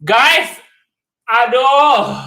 Guys, aduh,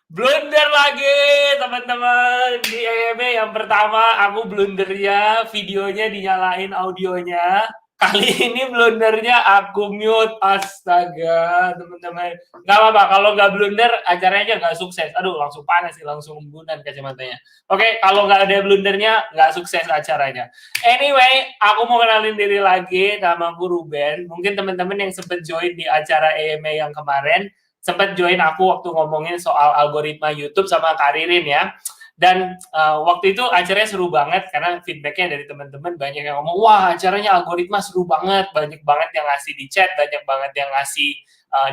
blunder lagi teman-teman di EME. Yang pertama aku blundernya videonya dinyalain audionya. Kali ini blundernya aku mute. Astaga, teman-teman. Gak apa-apa, kalau nggak blunder acaranya nggak sukses. Aduh, langsung panas sih, langsung embunan kacamatanya. Oke, kalau nggak ada blundernya nggak sukses acaranya. Anyway, aku mau kenalin diri lagi. Nama aku Ruben. Mungkin teman-teman yang sempat join di acara EME yang kemarin sempat join aku waktu ngomongin soal algoritma YouTube sama Karirin ya. Dan waktu itu acaranya seru banget karena feedbacknya dari teman-teman banyak yang ngomong, wah acaranya algoritma seru banget, banyak banget yang ngasih di chat, banyak banget yang ngasih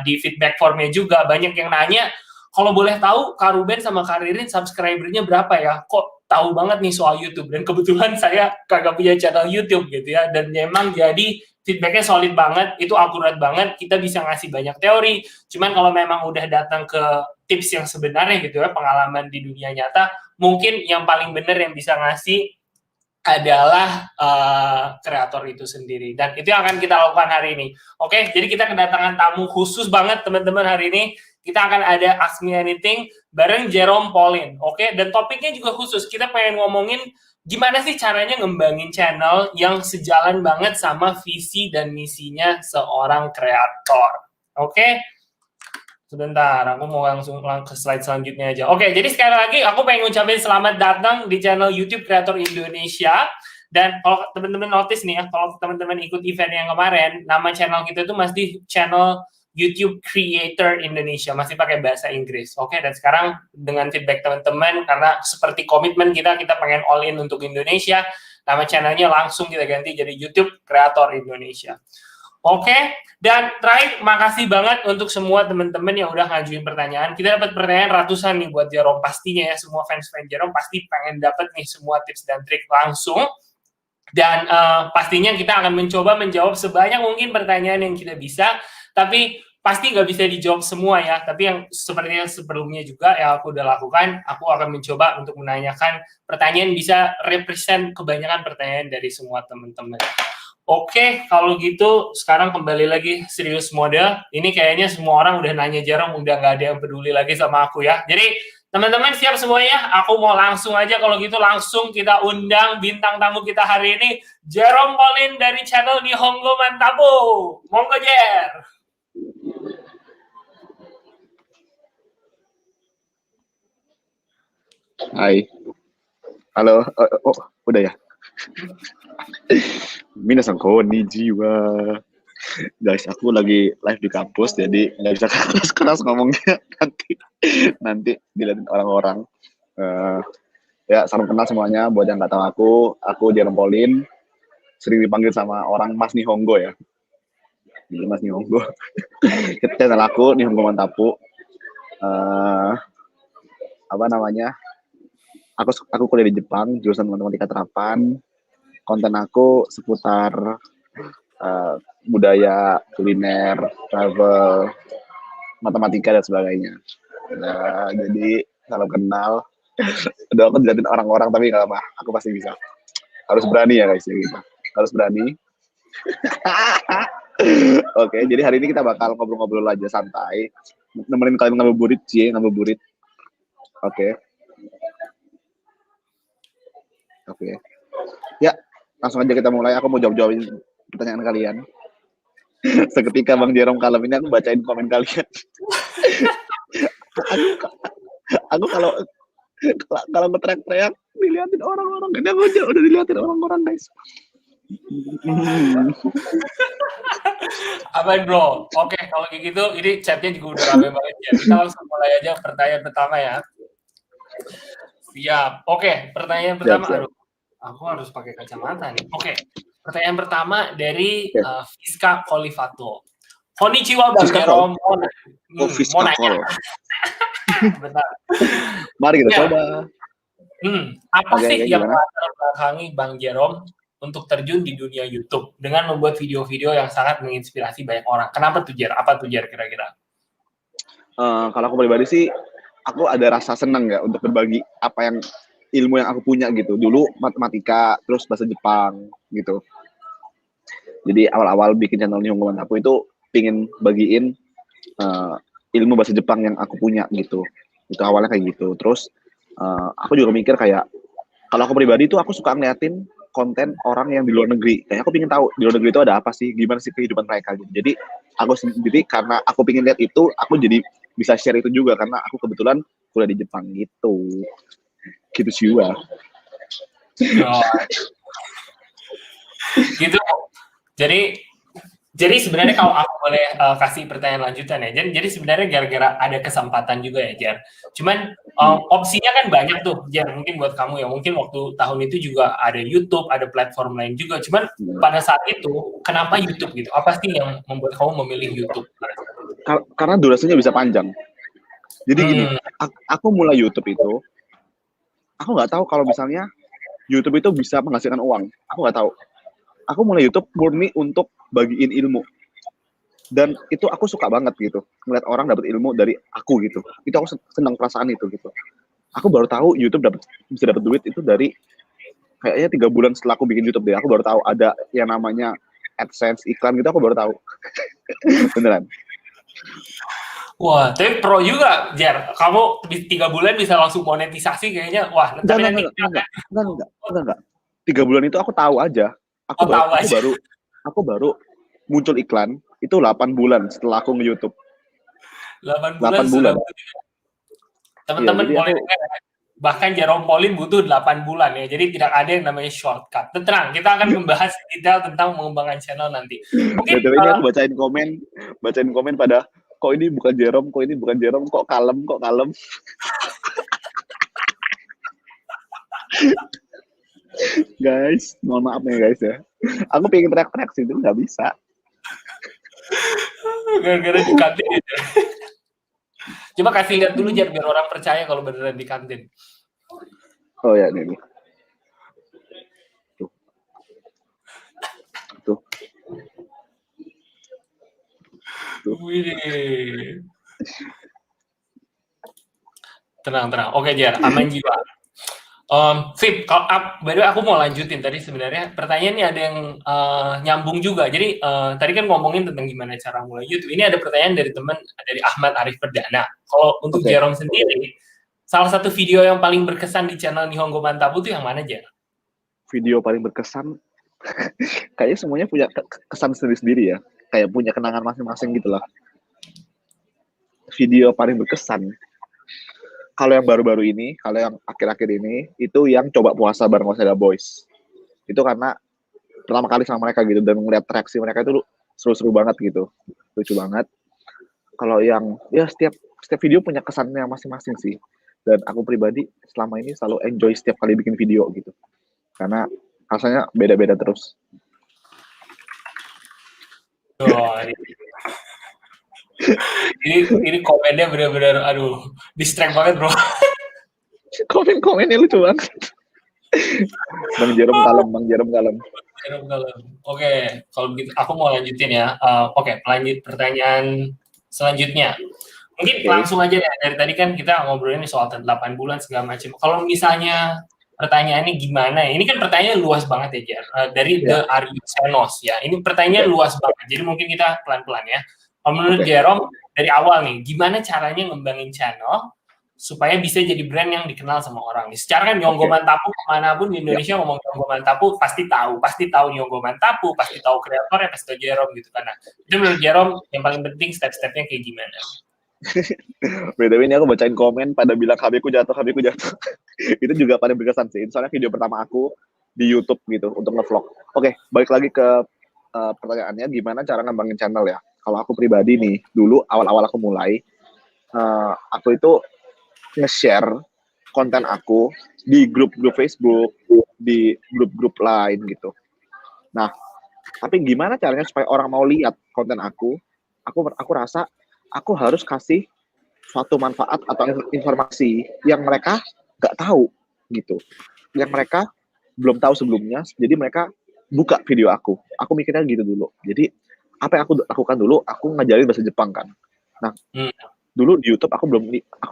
di feedback formnya juga, banyak yang nanya, kalau boleh tahu Kak Ruben sama Karirin subscribernya berapa ya? Kok tahu banget nih soal YouTube? Dan kebetulan saya kagak punya channel YouTube gitu ya, dan memang jadi feedbacknya solid banget, itu akurat banget, kita bisa ngasih banyak teori, cuman kalau memang udah datang ke tips yang sebenarnya gitu ya, pengalaman di dunia nyata, mungkin yang paling benar yang bisa ngasih adalah kreator itu sendiri. Dan itu yang akan kita lakukan hari ini. Oke, jadi kita kedatangan tamu khusus banget teman-teman hari ini. Kita akan ada Ask Me Anything bareng Jerome Pauline. Oke, dan topiknya juga khusus. Kita pengen ngomongin gimana sih caranya ngembangin channel yang sejalan banget sama visi dan misinya seorang kreator. Oke, sebentar, aku mau langsung ke slide selanjutnya aja. Oke, jadi sekali lagi aku pengen ngucapin selamat datang di channel YouTube Kreator Indonesia. Dan kalau teman-teman notice nih ya, kalau teman-teman ikut event yang kemarin, nama channel kita itu masih channel YouTube Creator Indonesia, masih pakai bahasa Inggris. Oke, dan sekarang dengan feedback teman-teman, karena seperti komitmen kita pengen all in untuk Indonesia, nama channelnya langsung kita ganti jadi YouTube Kreator Indonesia. Oke, dan terakhir, makasih banget untuk semua teman-teman yang udah ngajuin pertanyaan. Kita dapat pertanyaan ratusan nih buat Jerome. Pastinya ya, semua fans-fans Jerome pasti pengen dapat nih semua tips dan trik langsung. Dan pastinya kita akan mencoba menjawab sebanyak mungkin pertanyaan yang kita bisa. Tapi pasti nggak bisa dijawab semua ya. Tapi yang seperti yang sebelumnya juga yang aku udah lakukan, aku akan mencoba untuk menanyakan pertanyaan bisa represent kebanyakan pertanyaan dari semua teman-teman. Oke, kalau gitu sekarang kembali lagi serius mode. Ini kayaknya semua orang udah nanya Jerome, udah nggak ada yang peduli lagi sama aku ya. Jadi teman-teman siap semuanya? Aku mau langsung aja kalau gitu langsung kita undang bintang tamu kita hari ini, Jerome Pauline dari channel Nihongo Mantabo. Monggo Jer. Hai, halo, udah ya? Minasan konnichiwa. Guys, aku lagi live di kampus, jadi nggak bisa keras-keras ngomongnya. Nanti dilihatin orang-orang. Ya, salam kenal semuanya. Buat yang nggak tahu aku Jerome Pauline. Sering dipanggil sama orang Mas Nihongo ya. Jadi Mas Nihongo. Channel aku Nihongo Mantapu. Apa namanya? Aku kuliah di Jepang, jurusan matematika terapan. Konten aku seputar budaya, kuliner, travel, matematika dan sebagainya. Nah, jadi kalau kenal, udah aku dilihatin orang-orang tapi nggak apa, aku pasti bisa. Harus berani ya guys, ya gitu. Harus berani. Oke, jadi hari ini kita bakal ngobrol-ngobrol aja santai, nemenin kalian ngabuburit, ngabuburit. Oke. Ya, langsung aja kita mulai. Aku mau jawab-jawabin pertanyaan kalian. Seketika Bang Jerome kalem ini aku bacain komen kalian. aku kalau ngeteriak-teriak dilihatin orang-orang. Ini aku udah dilihatin orang-orang guys. Apa bro? Oke, kalau kayak gitu, ini chatnya juga udah rame banget ya. Kita langsung mulai aja pertanyaan pertama ya. Siap. Oke, pertanyaan pertama. Siap. Aduh, aku harus pakai kacamata nih. Oke, pertanyaan pertama dari Fiska Kolifato. Konnichiwa Bang Jerome. Fiska Kol. Benar. Mari kita coba. Apa sih yang melatar belakangi Bang Jerome untuk terjun di dunia YouTube dengan membuat video-video yang sangat menginspirasi banyak orang? Kenapa tuh Jer? Apa tuh Jer kira-kira? Kalau aku pribadi sih, aku ada rasa senang ya untuk berbagi apa yang ilmu yang aku punya gitu. Dulu matematika, terus bahasa Jepang gitu. Jadi awal-awal bikin channel Nihongo Mantapu itu pingin bagiin eh, ilmu bahasa Jepang yang aku punya gitu. Itu awalnya kayak gitu. Terus aku juga mikir kayak kalau aku pribadi tuh aku suka ngeliatin konten orang yang di luar negeri. Kayak aku pengen tahu di luar negeri itu ada apa sih, gimana sih kehidupan mereka gitu. Jadi aku sendiri karena aku pengen lihat itu, aku jadi bisa share itu juga karena aku kebetulan kuliah di Jepang gitu. Gitu sih Wah. Oh, gitu. Jadi sebenarnya kalau aku boleh kasih pertanyaan lanjutan ya. Jadi sebenarnya gara-gara ada kesempatan juga ya, Jar. Cuman opsinya kan banyak tuh, Jar. Mungkin buat kamu ya. Mungkin waktu tahun itu juga ada YouTube, ada platform lain juga. Cuman pada saat itu, kenapa YouTube gitu? Apa sih yang membuat kamu memilih YouTube? Karena durasinya bisa panjang. Jadi gini, aku mulai YouTube itu, aku nggak tahu kalau misalnya YouTube itu bisa menghasilkan uang. Aku nggak tahu. Aku mulai YouTube murni untuk bagiin ilmu. Dan itu aku suka banget gitu, ngeliat orang dapat ilmu dari aku gitu. Itu aku senang perasaan itu gitu. Aku baru tahu YouTube bisa dapat duit itu dari kayaknya 3 bulan setelah aku bikin YouTube deh. Aku baru tahu ada yang namanya AdSense, iklan gitu, aku baru tahu. Beneran. Wah, tapi pro juga, Jar. Kamu di 3 bulan bisa langsung monetisasi kayaknya. Wah, tapi nanti Enggak. 3 bulan itu aku tahu aja. Aku baru muncul iklan itu 8 bulan setelah aku nge-YouTube. 8 bulan 8 bulan. Teman-teman Iya, boleh dengar, bahkan Jerome Pauline butuh 8 bulan ya. Jadi tidak ada yang namanya shortcut. Tenang, kita akan membahas detail tentang mengembangkan channel nanti. Mungkin ini aku bacain komen pada kok ini bukan Jerome, kok kalem. Guys, mohon maaf nih guys ya. Aku pengen teriak-teriak sih, itu nggak bisa. Gara-gara di kantin aja. Coba kasih lihat dulu Jar, biar orang percaya kalau beneran di kantin. Oh ya, nih. Tuh. Wih. Tenang. Oke Jar, aman jiwa. Fit, by the way aku mau lanjutin tadi sebenarnya pertanyaan ini ada yang nyambung juga. Jadi tadi kan ngomongin tentang gimana cara mulai YouTube. Ini ada pertanyaan dari teman dari Ahmad Arif Perdana. Kalau untuk Jerome sendiri, salah satu video yang paling berkesan di channel Nihongo Mantabu itu yang mana, Jar? Video paling berkesan, kayaknya semuanya punya kesan sendiri-sendiri ya. Kayak punya kenangan masing-masing gitu lah. Video paling berkesan, kalau yang baru-baru ini, kalau yang akhir-akhir ini, itu yang coba puasa bareng Waseda Boys. Itu karena pertama kali sama mereka gitu, dan ngeliat reaksi mereka itu seru-seru banget gitu. Lucu banget. Kalau yang, ya setiap video punya kesannya masing-masing sih. Dan aku pribadi selama ini selalu enjoy setiap kali bikin video gitu. Karena rasanya beda-beda terus. Oh, ini komennya benar-benar aduh, distract banget, Bro. Komen-komennya lucu banget. Bang Jerome kalem. Oke, kalau begitu aku mau lanjutin ya. Oke, lanjut pertanyaan selanjutnya. Mungkin langsung aja ya. Dari tadi kan kita ngobrolin soal 8 bulan segala macam. Kalau misalnya pertanyaannya gimana? Ini kan pertanyaan luas banget ya, Jar. Dari The Aryu Senos ya. Ini pertanyaan luas banget. Jadi mungkin kita pelan-pelan ya. Kalau menurut Jerome dari awal nih, gimana caranya ngembangin channel supaya bisa jadi brand yang dikenal sama orang. Secara kan Nihongo Mantapu kemanapun di Indonesia ngomong Nihongo Mantapu pasti tahu Nihongo Mantapu, pasti tahu kreatornya, pasti tahu Jerome gitu kan. Nah, itu menurut Jerome yang paling penting step-stepnya kayak gimana? BTW ini aku bacain komen pada bilang HP ku jatuh. Itu juga paling berkesan sih. Soalnya video pertama aku di YouTube gitu untuk nge-vlog. Oke, balik lagi ke pertanyaannya gimana cara ngembangin channel ya. Kalau aku pribadi nih, dulu awal-awal aku mulai, aku itu nge-share konten aku di grup-grup Facebook, di grup-grup lain gitu. Nah, tapi gimana caranya supaya orang mau lihat konten aku rasa aku harus kasih suatu manfaat atau informasi yang mereka nggak tahu gitu, yang mereka belum tahu sebelumnya, jadi mereka buka video aku mikirnya gitu dulu. Jadi apa yang aku lakukan dulu, aku ngajarin bahasa Jepang kan. Nah, dulu di YouTube aku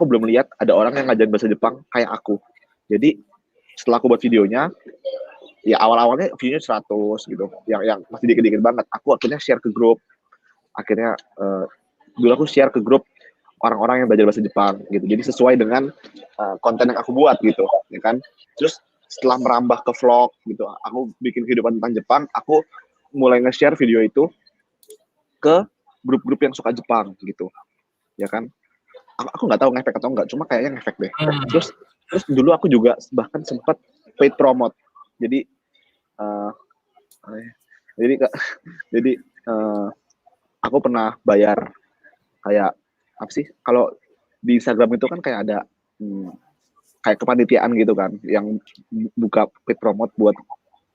belum lihat ada orang yang ngajarin bahasa Jepang kayak aku. Jadi setelah aku buat videonya, ya awal-awalnya videonya 100 gitu, yang masih dikit-dikit banget. Aku akhirnya share ke grup, akhirnya dulu aku share ke grup orang-orang yang belajar bahasa Jepang gitu. Jadi sesuai dengan konten yang aku buat gitu, ya kan. Terus setelah merambah ke vlog gitu, aku bikin kehidupan tentang Jepang, aku mulai nge-share video itu ke grup-grup yang suka Jepang gitu, ya kan. Aku nggak tahu ngefek atau enggak, cuma kayaknya ngefek deh. Terus dulu aku juga bahkan sempat paid promote. Jadi uh, jadi jadi aku pernah bayar kayak apa sih? Kalau di Instagram itu kan kayak ada kayak kepanitiaan gitu kan, yang buka paid promote buat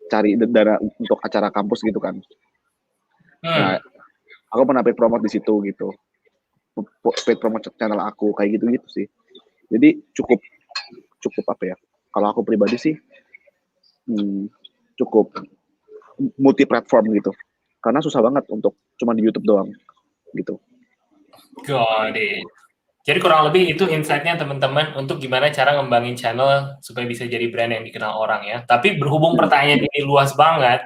cari dana untuk acara kampus gitu kan. Nah, aku pernah paid promote di situ gitu. Paid promote channel aku kayak gitu-gitu sih. Jadi cukup apa ya? Kalau aku pribadi sih cukup multi platform gitu. Karena susah banget untuk cuma di YouTube doang gitu. Got it. Jadi kurang lebih itu insight-nya teman-teman untuk gimana cara ngembangin channel supaya bisa jadi brand yang dikenal orang ya. Tapi berhubung pertanyaan ini luas banget,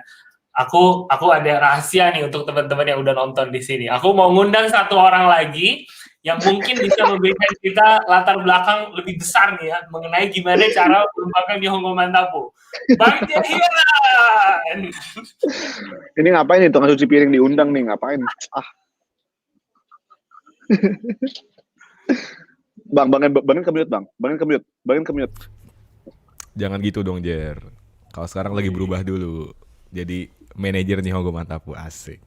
aku ada rahasia nih untuk teman-teman yang udah nonton di sini. Aku mau ngundang satu orang lagi yang mungkin bisa memberikan kita latar belakang lebih besar nih ya mengenai gimana cara mengembangkan Nihongo Mantapu. Bang Jahian. Ini ngapain nih tukang cuci piring diundang nih, ngapain? Bangin ke mute. Jangan gitu dong, Jer. Kalau sekarang lagi berubah dulu. Jadi manajer Nihongo Mantapu, asik.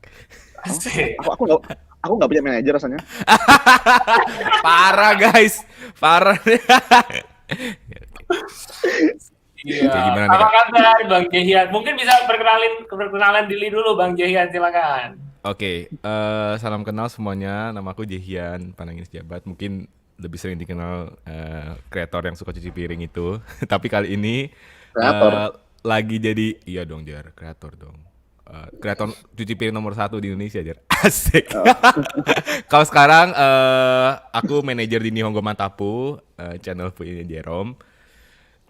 Aku nggak punya manajer rasanya. Parah guys, parah. Iya. Apa kabar Bang Jahian? Mungkin bisa perkenalan diri dulu Bang Jahian, silakan. Oke, salam kenal semuanya. Nama aku Jahian Panangin Jabat. Mungkin lebih sering dikenal kreator yang suka cuci piring itu. Tapi kali ini lagi jadi, iya dong Jar, kreator dong. Kreator cuci piring nomor 1 di Indonesia, Jar. Asik. Kalau sekarang aku manajer di Nihongo Mantapu, channel punya Jerome.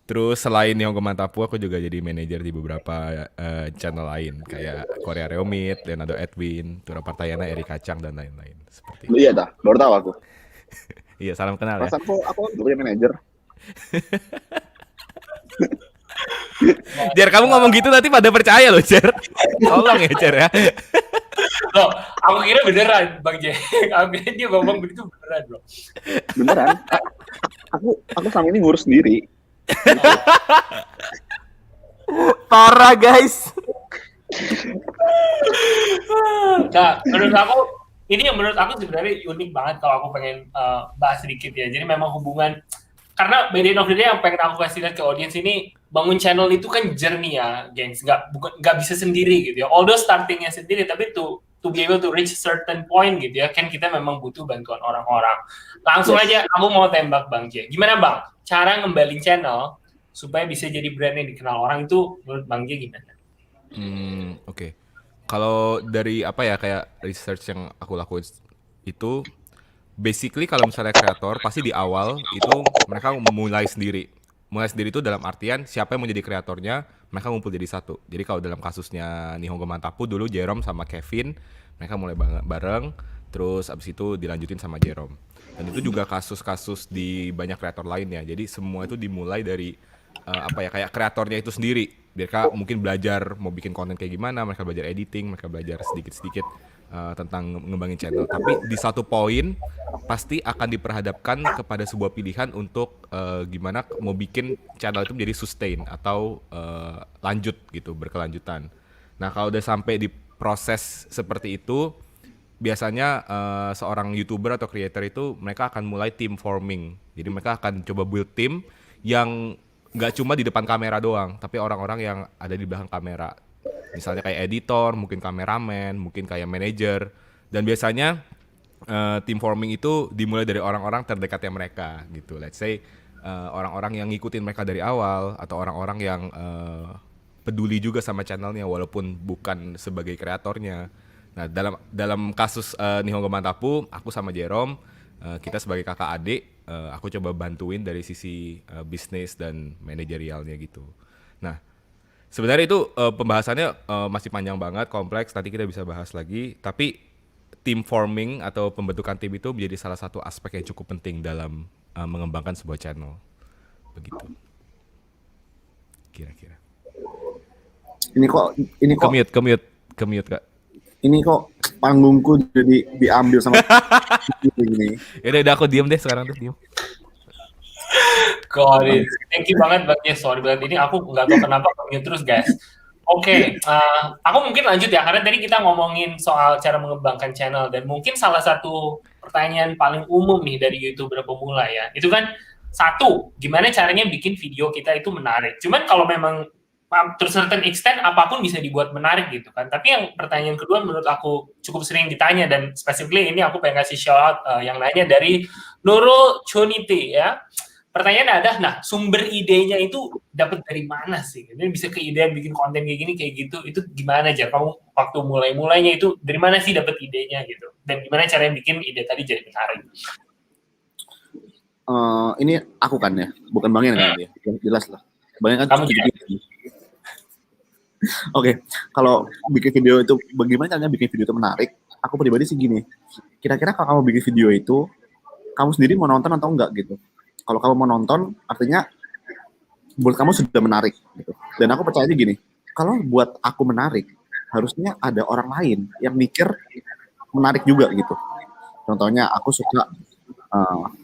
Terus selain Nihongo Mantapu, aku juga jadi manajer di beberapa channel lain kayak Korea Reomit, Leonardo Edwin, Tura Partayana, Eri Kacang dan lain-lain. Seperti itu. Iya dah, baru tahu aku. Iya, salam kenal ya. Perasaan aku nggak punya manajer. Jer, kamu ngomong gitu nanti pada percaya loh, Jer. Tolong ya, Jer ya. Loh, aku kira beneran, Bang J. Aku kira dia ngomong begitu beneran, bro. Beneran. Aku sama ini ngurus sendiri. Parah, guys. Nah, menurut aku sebenarnya unik banget kalau aku pengen bahas sedikit ya. Jadi memang hubungan, karena by the end of the day yang pengen aku kasih lihat ke audience ini, bangun channel itu kan journey ya, gengs. Nggak bisa sendiri gitu ya. Although startingnya sendiri, tapi to be able to reach certain point gitu ya, kan kita memang butuh bantuan orang-orang. Langsung aja, aku mau tembak Bang J. Gimana Bang, cara ngembalin channel supaya bisa jadi brand yang dikenal orang itu menurut Bang J gimana? Oke. Kalau dari apa ya, kayak research yang aku lakuin itu, basically kalau misalnya kreator, pasti di awal itu mereka mulai sendiri. Mulai sendiri itu dalam artian siapa yang mau jadi kreatornya, mereka ngumpul jadi satu. Jadi kalau dalam kasusnya Nihongo Mantapu dulu Jerome sama Kevin, mereka mulai bareng, terus abis itu dilanjutin sama Jerome. Dan itu juga kasus-kasus di banyak kreator lainnya. Jadi semua itu dimulai dari kayak kreatornya itu sendiri. Mereka mungkin belajar mau bikin konten kayak gimana, mereka belajar editing, mereka belajar sedikit-sedikit tentang ngembangin channel. Tapi di satu poin pasti akan diperhadapkan kepada sebuah pilihan untuk gimana mau bikin channel itu menjadi sustain atau lanjut gitu, berkelanjutan. Nah, kalau udah sampai di proses seperti itu, biasanya seorang YouTuber atau creator itu mereka akan mulai team forming. Jadi mereka akan coba build team yang nggak cuma di depan kamera doang, tapi orang-orang yang ada di belakang kamera. Misalnya kayak editor, mungkin kameramen, mungkin kayak manajer. Dan biasanya team forming itu dimulai dari orang-orang terdekatnya mereka gitu. Let's say orang-orang yang ngikutin mereka dari awal, atau orang-orang yang peduli juga sama channelnya walaupun bukan sebagai kreatornya. Nah, dalam kasus Nihongo Mantapu, aku sama Jerome, kita sebagai kakak adik, aku coba bantuin dari sisi bisnis dan manajerialnya gitu. Nah, sebenarnya itu pembahasannya masih panjang banget, kompleks, nanti kita bisa bahas lagi. Tapi team forming atau pembentukan tim itu menjadi salah satu aspek yang cukup penting dalam mengembangkan sebuah channel. Begitu. Kira-kira. Ini kok Kemute Kak. ini kok panggungku jadi diambil sama ini. Udah aku diem deh sekarang tuh, diem. God, thank you banget, sorry banget. Ini aku nggak tahu kenapa mute terus, guys. Oke, aku mungkin lanjut ya, karena tadi kita ngomongin soal cara mengembangkan channel, dan mungkin salah satu pertanyaan paling umum nih dari YouTuber pemula ya, itu kan satu, gimana caranya bikin video kita itu menarik. Cuman kalau memang to certain extent apapun bisa dibuat menarik gitu kan. Tapi yang pertanyaan kedua menurut aku cukup sering ditanya, dan specifically ini aku pengen kasih shout out yang nanya dari Nurul Chuniti ya. Pertanyaannya adalah, nah sumber idenya itu dapat dari mana sih? Ini bisa keidean bikin konten kayak gini kayak gitu, itu gimana aja? Kamu waktu mulainya itu dari mana sih dapat idenya gitu? Dan gimana caranya bikin ide tadi jadi menarik? Ini aku kan ya, bukan Bang Ian kan ya, jelas lah. Bang Ian kan Kamu Oke, kalau bikin video itu, bagaimana caranya bikin video itu menarik? Aku pribadi sih gini, kira-kira kalau kamu bikin video itu, kamu sendiri mau nonton atau enggak gitu. Kalau kamu mau nonton, artinya buat kamu sudah menarik gitu. Dan aku percaya gini, kalau buat aku menarik, harusnya ada orang lain yang mikir menarik juga gitu. Contohnya aku suka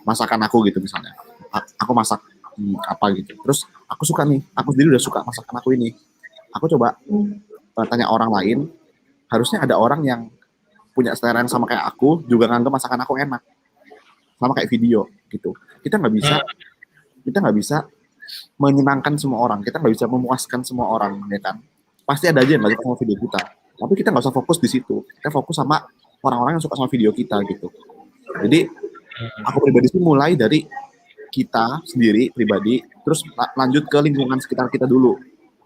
masakan aku gitu misalnya. Aku masak apa gitu. Terus aku suka nih, aku sendiri udah suka masakan aku ini. Aku coba tanya orang lain, harusnya ada orang yang punya selera yang sama kayak aku, juga nganggap masakan aku enak. Sama kayak video gitu. Kita nggak bisa menyenangkan semua orang, kita nggak bisa memuaskan semua orang, ya kan? Pasti ada aja yang nggak suka sama video kita. Tapi kita nggak usah fokus di situ. Kita fokus sama orang-orang yang suka sama video kita gitu. Jadi aku pribadi sih mulai dari kita sendiri pribadi, terus lanjut ke lingkungan sekitar kita dulu.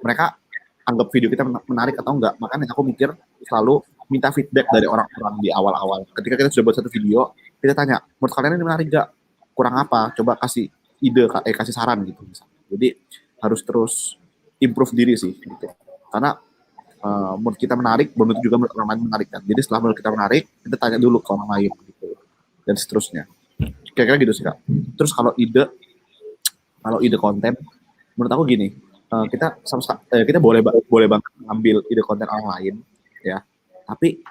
Mereka anggap video kita menarik atau enggak. Makanya aku mikir selalu minta feedback dari orang-orang di awal-awal. Ketika kita sudah buat satu video, kita tanya, menurut kalian ini menarik nggak? Kurang apa? Coba kasih ide, kasih saran gitu misalnya. Jadi harus terus improve diri sih gitu. Karena menurut kita menarik, belum tentu juga menurut orang lain menarik kan. Jadi setelah menurut kita menarik, kita tanya dulu ke orang lain gitu. Dan seterusnya. Kira-kira gitu sih Kak. Terus kalau ide konten, menurut aku gini, kita boleh banget ngambil ide konten orang lain ya, tapi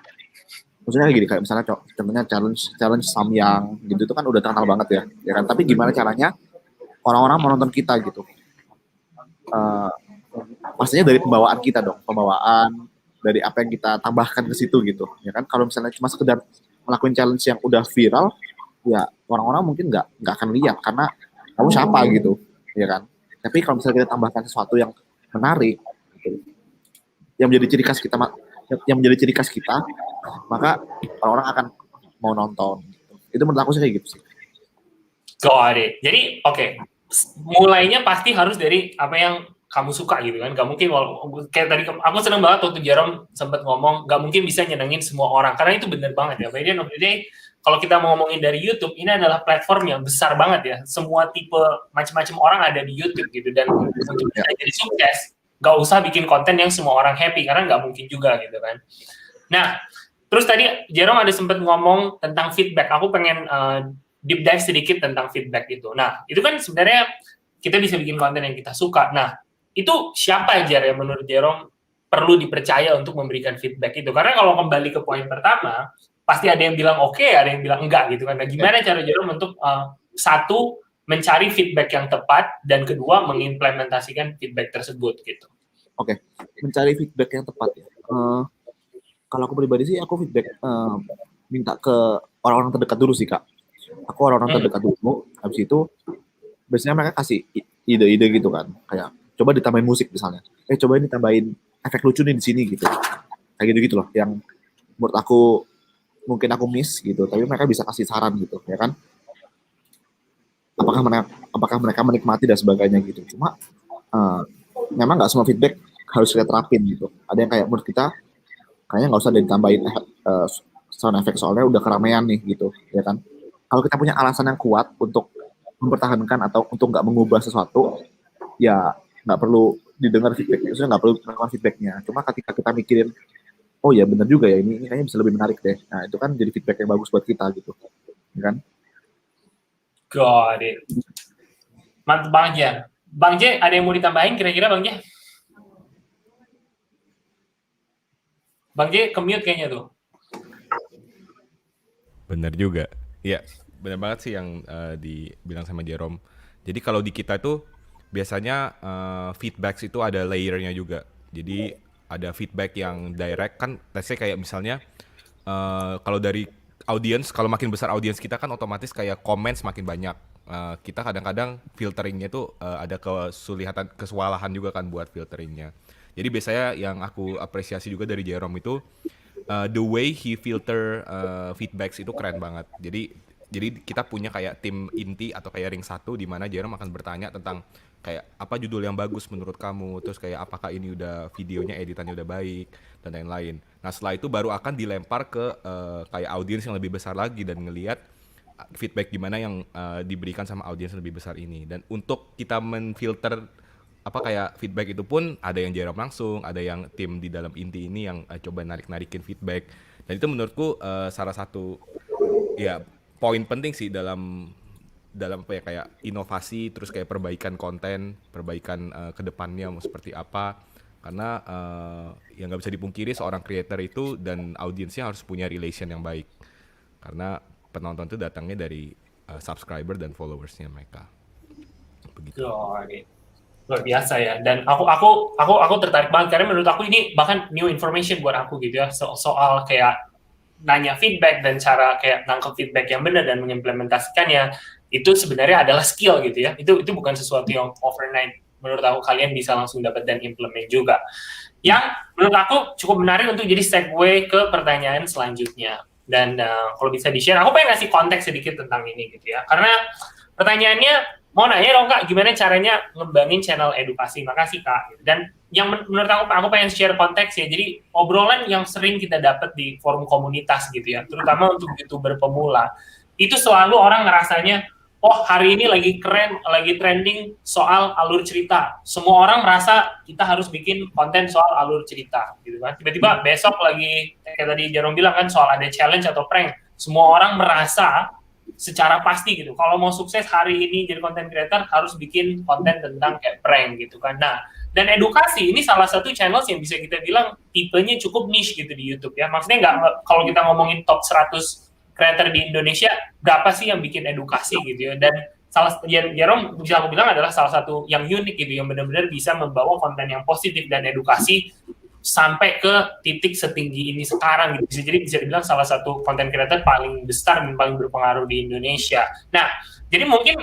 maksudnya kayak gini, kayak misalnya contohnya challenge Samyang gitu, itu kan udah terkenal banget ya kan, tapi gimana caranya orang-orang menonton kita gitu, pastinya dari pembawaan kita dong, dari apa yang kita tambahkan ke situ gitu ya kan. Kalau misalnya cuma sekedar ngelakuin challenge yang udah viral, ya orang-orang mungkin nggak akan lihat karena kamu siapa gitu ya kan. Tapi kalau misalnya kita tambahkan sesuatu yang menarik, gitu, yang menjadi ciri khas kita, maka orang-orang akan mau nonton. Itu menurut aku sih kayak gitu sih. Got it. Jadi oke, mulainya pasti harus dari apa yang kamu suka gitu kan. Gak mungkin, kayak tadi aku seneng banget waktu Jerome sempat ngomong, gak mungkin bisa nyenengin semua orang, karena itu bener banget ya. By the end of the day, kalau kita mau ngomongin dari YouTube, ini adalah platform yang besar banget ya. Semua tipe macam-macam orang ada di YouTube gitu. Dan untuk bisa jadi sukses, gak usah bikin konten yang semua orang happy, karena gak mungkin juga gitu kan. Nah, terus tadi Jerome ada sempat ngomong tentang feedback. Aku pengen deep dive sedikit tentang feedback itu. Nah, itu kan sebenarnya kita bisa bikin konten yang kita suka. Nah, itu siapa aja yang menurut Jerome perlu dipercaya untuk memberikan feedback itu? Karena kalau kembali ke poin pertama, pasti ada yang bilang oke, ada yang bilang enggak gitu kan. Nah, gimana cara Jerome untuk satu, mencari feedback yang tepat, dan kedua, mengimplementasikan feedback tersebut gitu. Oke, mencari feedback yang tepat ya. Kalau aku pribadi sih, aku feedback minta ke orang-orang terdekat dulu sih Kak. Aku orang-orang terdekat dulu, habis itu biasanya mereka kasih ide-ide gitu kan. Kayak coba ditambahin musik misalnya. Coba ini tambahin efek lucu nih di sini gitu. Kayak gitu-gitu loh, yang menurut aku mungkin aku miss gitu, tapi mereka bisa kasih saran gitu, ya kan? Apakah mereka menikmati dan sebagainya gitu. Cuma memang nggak semua feedback harus kita terapin gitu. Ada yang kayak menurut kita kayaknya nggak usah ditambahin sound effect soalnya udah keramaian nih gitu, ya kan? Kalau kita punya alasan yang kuat untuk mempertahankan atau untuk nggak mengubah sesuatu, ya nggak perlu didengar feedbacknya, maksudnya nggak perlu melakukan feedbacknya. Cuma ketika kita mikirin oh ya benar juga ya, ini kayaknya bisa lebih menarik deh. Nah itu kan jadi feedback yang bagus buat kita gitu, ya kan? Got it. Mantap Bang J. Bang J, ada yang mau ditambahin kira-kira Bang J? Bang J ke-mute kayaknya tuh. Bener juga. Iya, bener banget sih yang dibilang sama Jerome. Jadi kalau di kita tuh biasanya feedback itu ada layernya juga. Jadi ada feedback yang direct kan, let's say kayak misalnya kalau dari audience, kalau makin besar audience kita kan otomatis kayak comments makin banyak. Kita kadang-kadang filteringnya tuh ada kesalahan juga kan buat filteringnya. Jadi biasanya yang aku apresiasi juga dari Jerome itu the way he filter feedbacks itu keren banget. Jadi kita punya kayak tim inti atau kayak ring satu di mana Jerome akan bertanya tentang kayak apa judul yang bagus menurut kamu, terus kayak apakah ini udah videonya editannya udah baik dan lain-lain. Nah setelah itu baru akan dilempar ke kayak audiens yang lebih besar lagi dan ngelihat feedback gimana yang diberikan sama audiens lebih besar ini. Dan untuk kita menfilter apa kayak feedback itu pun ada yang Jerome langsung, ada yang tim di dalam inti ini yang coba narik-narikin feedback. Dan itu menurutku salah satu ya poin penting sih dalam apa ya kayak inovasi terus kayak perbaikan konten, perbaikan kedepannya mau seperti apa. Karena yang nggak bisa dipungkiri seorang creator itu dan audiensnya harus punya relation yang baik. Karena penonton itu datangnya dari subscriber dan followersnya mereka. Begitu. Got it. Luar biasa ya, dan aku tertarik banget karena menurut aku ini bahkan new information buat aku gitu ya, soal kayak nanya feedback dan cara kayak nangkep feedback yang benar dan mengimplementasikannya itu sebenarnya adalah skill gitu ya, itu bukan sesuatu yang overnight. Menurut aku kalian bisa langsung dapat dan implement juga. Yang menurut aku cukup menarik untuk jadi segue ke pertanyaan selanjutnya, dan kalau bisa di-share, aku pengen ngasih konteks sedikit tentang ini gitu ya, karena pertanyaannya mau nanya dong Kak, gimana caranya ngembangin channel edukasi? Makasih Kak. Dan yang menurut aku pengen share konteks ya. Jadi obrolan yang sering kita dapat di forum komunitas gitu ya, terutama untuk YouTuber pemula, itu selalu orang ngerasanya, oh hari ini lagi keren, lagi trending soal alur cerita. Semua orang merasa kita harus bikin konten soal alur cerita gitu kan. Tiba-tiba besok lagi, kayak tadi Jerome bilang kan, soal ada challenge atau prank. Semua orang merasa secara pasti gitu, kalau mau sukses hari ini jadi content creator harus bikin konten tentang kayak prank gitu kan. Nah, dan edukasi ini salah satu channel yang bisa kita bilang tipenya cukup niche gitu di YouTube ya. Maksudnya nggak, kalau kita ngomongin top 100 creator di Indonesia, berapa sih yang bikin edukasi gitu ya. Dan Jerome bisa aku bilang adalah salah satu yang unik gitu, yang benar-benar bisa membawa konten yang positif dan edukasi sampai ke titik setinggi ini sekarang gitu. Jadi bisa dibilang salah satu content creator paling besar dan paling berpengaruh di Indonesia. Nah, jadi mungkin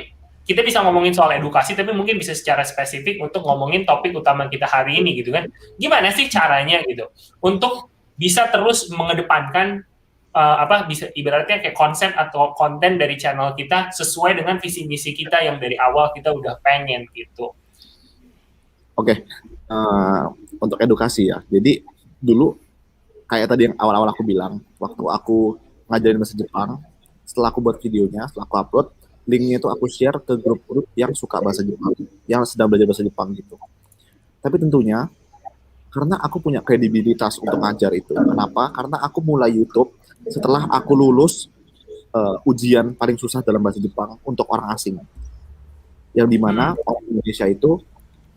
kita bisa ngomongin soal edukasi, tapi mungkin bisa secara spesifik untuk ngomongin topik utama kita hari ini gitu kan. Gimana sih caranya gitu untuk bisa terus mengedepankan bisa ibaratnya kayak konsep atau konten dari channel kita sesuai dengan visi misi kita yang dari awal kita udah pengen gitu. Oke. Untuk edukasi ya. Jadi dulu kayak tadi yang awal-awal aku bilang, waktu aku ngajarin bahasa Jepang, setelah aku buat videonya, setelah aku upload, linknya itu aku share ke grup-grup yang suka bahasa Jepang, yang sedang belajar bahasa Jepang gitu. Tapi tentunya karena aku punya kredibilitas untuk ngajar itu. Kenapa? Karena aku mulai YouTube setelah aku lulus ujian paling susah dalam bahasa Jepang untuk orang asing. Yang dimana orang Indonesia itu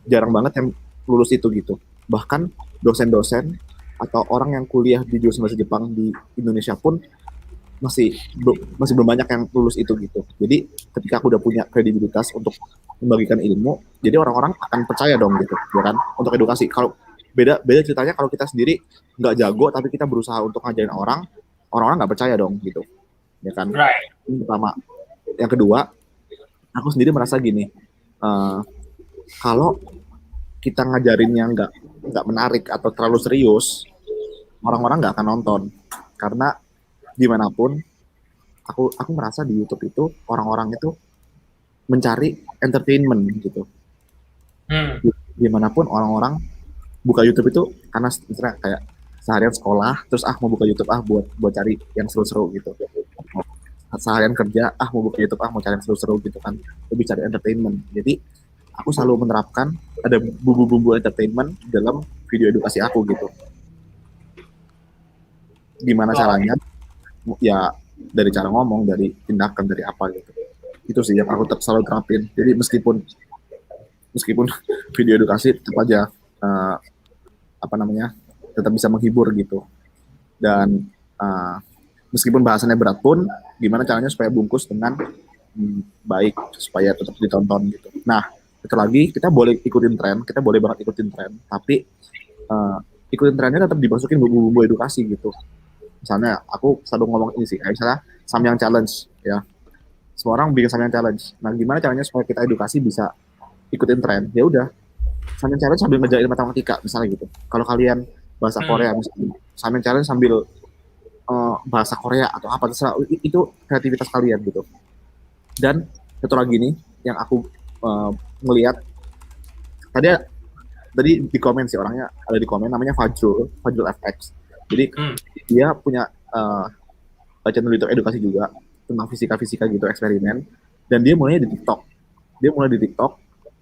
jarang banget yang lulus itu gitu. Bahkan dosen-dosen atau orang yang kuliah di jurusan bahasa Jepang di Indonesia pun masih belum banyak yang lulus itu gitu. Jadi ketika aku udah punya kredibilitas untuk membagikan ilmu, jadi orang-orang akan percaya dong gitu, ya kan? Untuk edukasi. Kalau beda ceritanya kalau kita sendiri nggak jago tapi kita berusaha untuk ngajarin orang-orang nggak percaya dong gitu, ya kan? Right. Ini pertama. Yang kedua, aku sendiri merasa gini, kalau kita ngajarinnya nggak menarik atau terlalu serius, orang-orang nggak akan nonton. Karena gimana pun, aku merasa di YouTube itu orang-orang itu mencari entertainment gitu. Gimana pun orang-orang buka YouTube itu karena misalnya kayak seharian sekolah, terus mau buka YouTube buat cari yang seru-seru gitu. Seharian kerja, mau buka YouTube mau cari yang seru-seru gitu kan, lebih cari entertainment. Jadi aku selalu menerapkan ada bumbu-bumbu entertainment dalam video edukasi aku gitu. gimana Oh, caranya, ya dari cara ngomong, dari tindakan, dari apa gitu. Itu sih yang aku selalu terapin. Jadi meskipun video edukasi tetap aja uh, apa namanya tetap bisa menghibur gitu. Dan uh, meskipun bahasannya berat pun, gimana caranya supaya bungkus dengan baik supaya tetap ditonton gitu. Nah, itu lagi kita boleh ikutin tren, kita boleh banget ikutin tren, tapi uh, ikutin trennya tetap dimasukin bumbu-bumbu edukasi gitu. Misalnya aku selalu ngomong ini sih, kayak misalnya Samyang Challenge ya. Semua orang bikin Samyang Challenge. Nah, gimana caranya supaya kita edukasi bisa ikutin tren? Ya udah, Samyang Challenge sambil ngejain matematika misalnya gitu. Kalau kalian bahasa Korea misalnya, Samyang Challenge sambil bahasa Korea atau apa terserah, itu kreativitas kalian gitu. Dan satu lagi nih yang aku ngelihat tadi tadi di komen sih, orangnya ada di komen, namanya Fajrul FX. Jadi dia punya channel YouTube edukasi juga tentang fisika gitu, eksperimen, dan dia mulainya di TikTok. Dia mulai di TikTok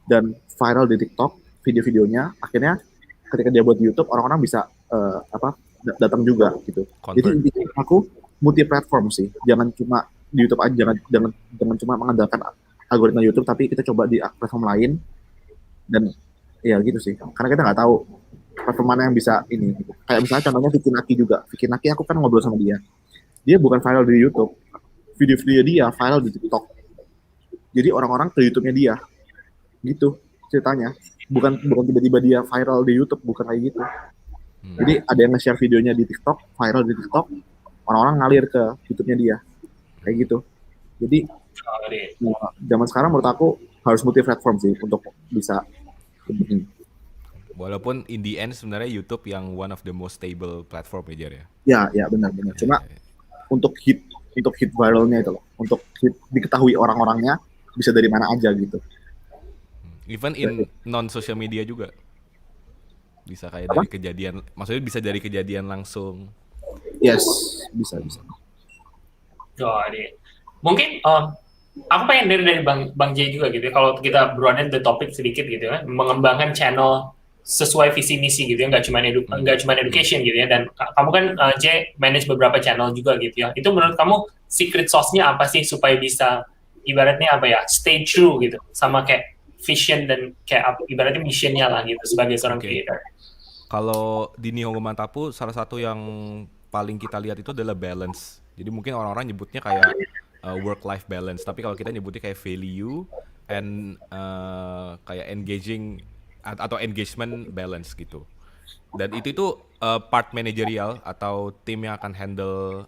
dan viral di TikTok video-videonya. Akhirnya ketika dia buat di YouTube, orang-orang bisa datang juga gitu. Jadi intinya aku multi platform sih, jangan cuma di YouTube aja, jangan cuma mengandalkan algoritma YouTube, tapi kita coba di platform lain. Dan ya gitu sih, karena kita nggak tahu platform mana yang bisa ini gitu. Kayak misalnya contohnya Vicky Naki juga. Vicky Naki aku kan ngobrol sama dia bukan viral di YouTube, video-video dia viral di TikTok. Jadi orang-orang ke YouTube-nya dia gitu ceritanya, bukan tiba-tiba dia viral di YouTube, bukan kayak gitu. Jadi ada yang nge-share videonya di TikTok, viral di TikTok, orang-orang ngalir ke YouTube-nya dia kayak gitu. Jadi zaman sekarang menurut aku harus multi platform sih untuk bisa. Walaupun in the end sebenarnya YouTube yang one of the most stable platform ya. Ya benar. Cuma untuk hit viralnya itu loh, untuk hit diketahui orang-orangnya bisa dari mana aja gitu. Even in non social media juga bisa kayak dari kejadian, maksudnya bisa dari kejadian langsung. Yes, bisa. Oh, mungkin aku pengen dari Bang J juga gitu ya, kalau kita broaden the topic sedikit gitu ya, mengembangkan channel sesuai visi misi gitu ya, nggak cuma education gitu ya. Dan kamu kan J manage beberapa channel juga gitu ya. Itu menurut kamu secret sauce-nya apa sih supaya bisa ibaratnya apa ya, stay true gitu sama kayak vision dan kayak ibaratnya missionnya lah gitu sebagai seorang creator. Kalau di Nihongo Mantapu salah satu yang paling kita lihat itu adalah balance. Jadi mungkin orang-orang nyebutnya kayak work-life balance, tapi kalau kita nyebutnya kayak value and kayak engaging atau engagement balance gitu. Dan itu part manajerial atau tim yang akan handle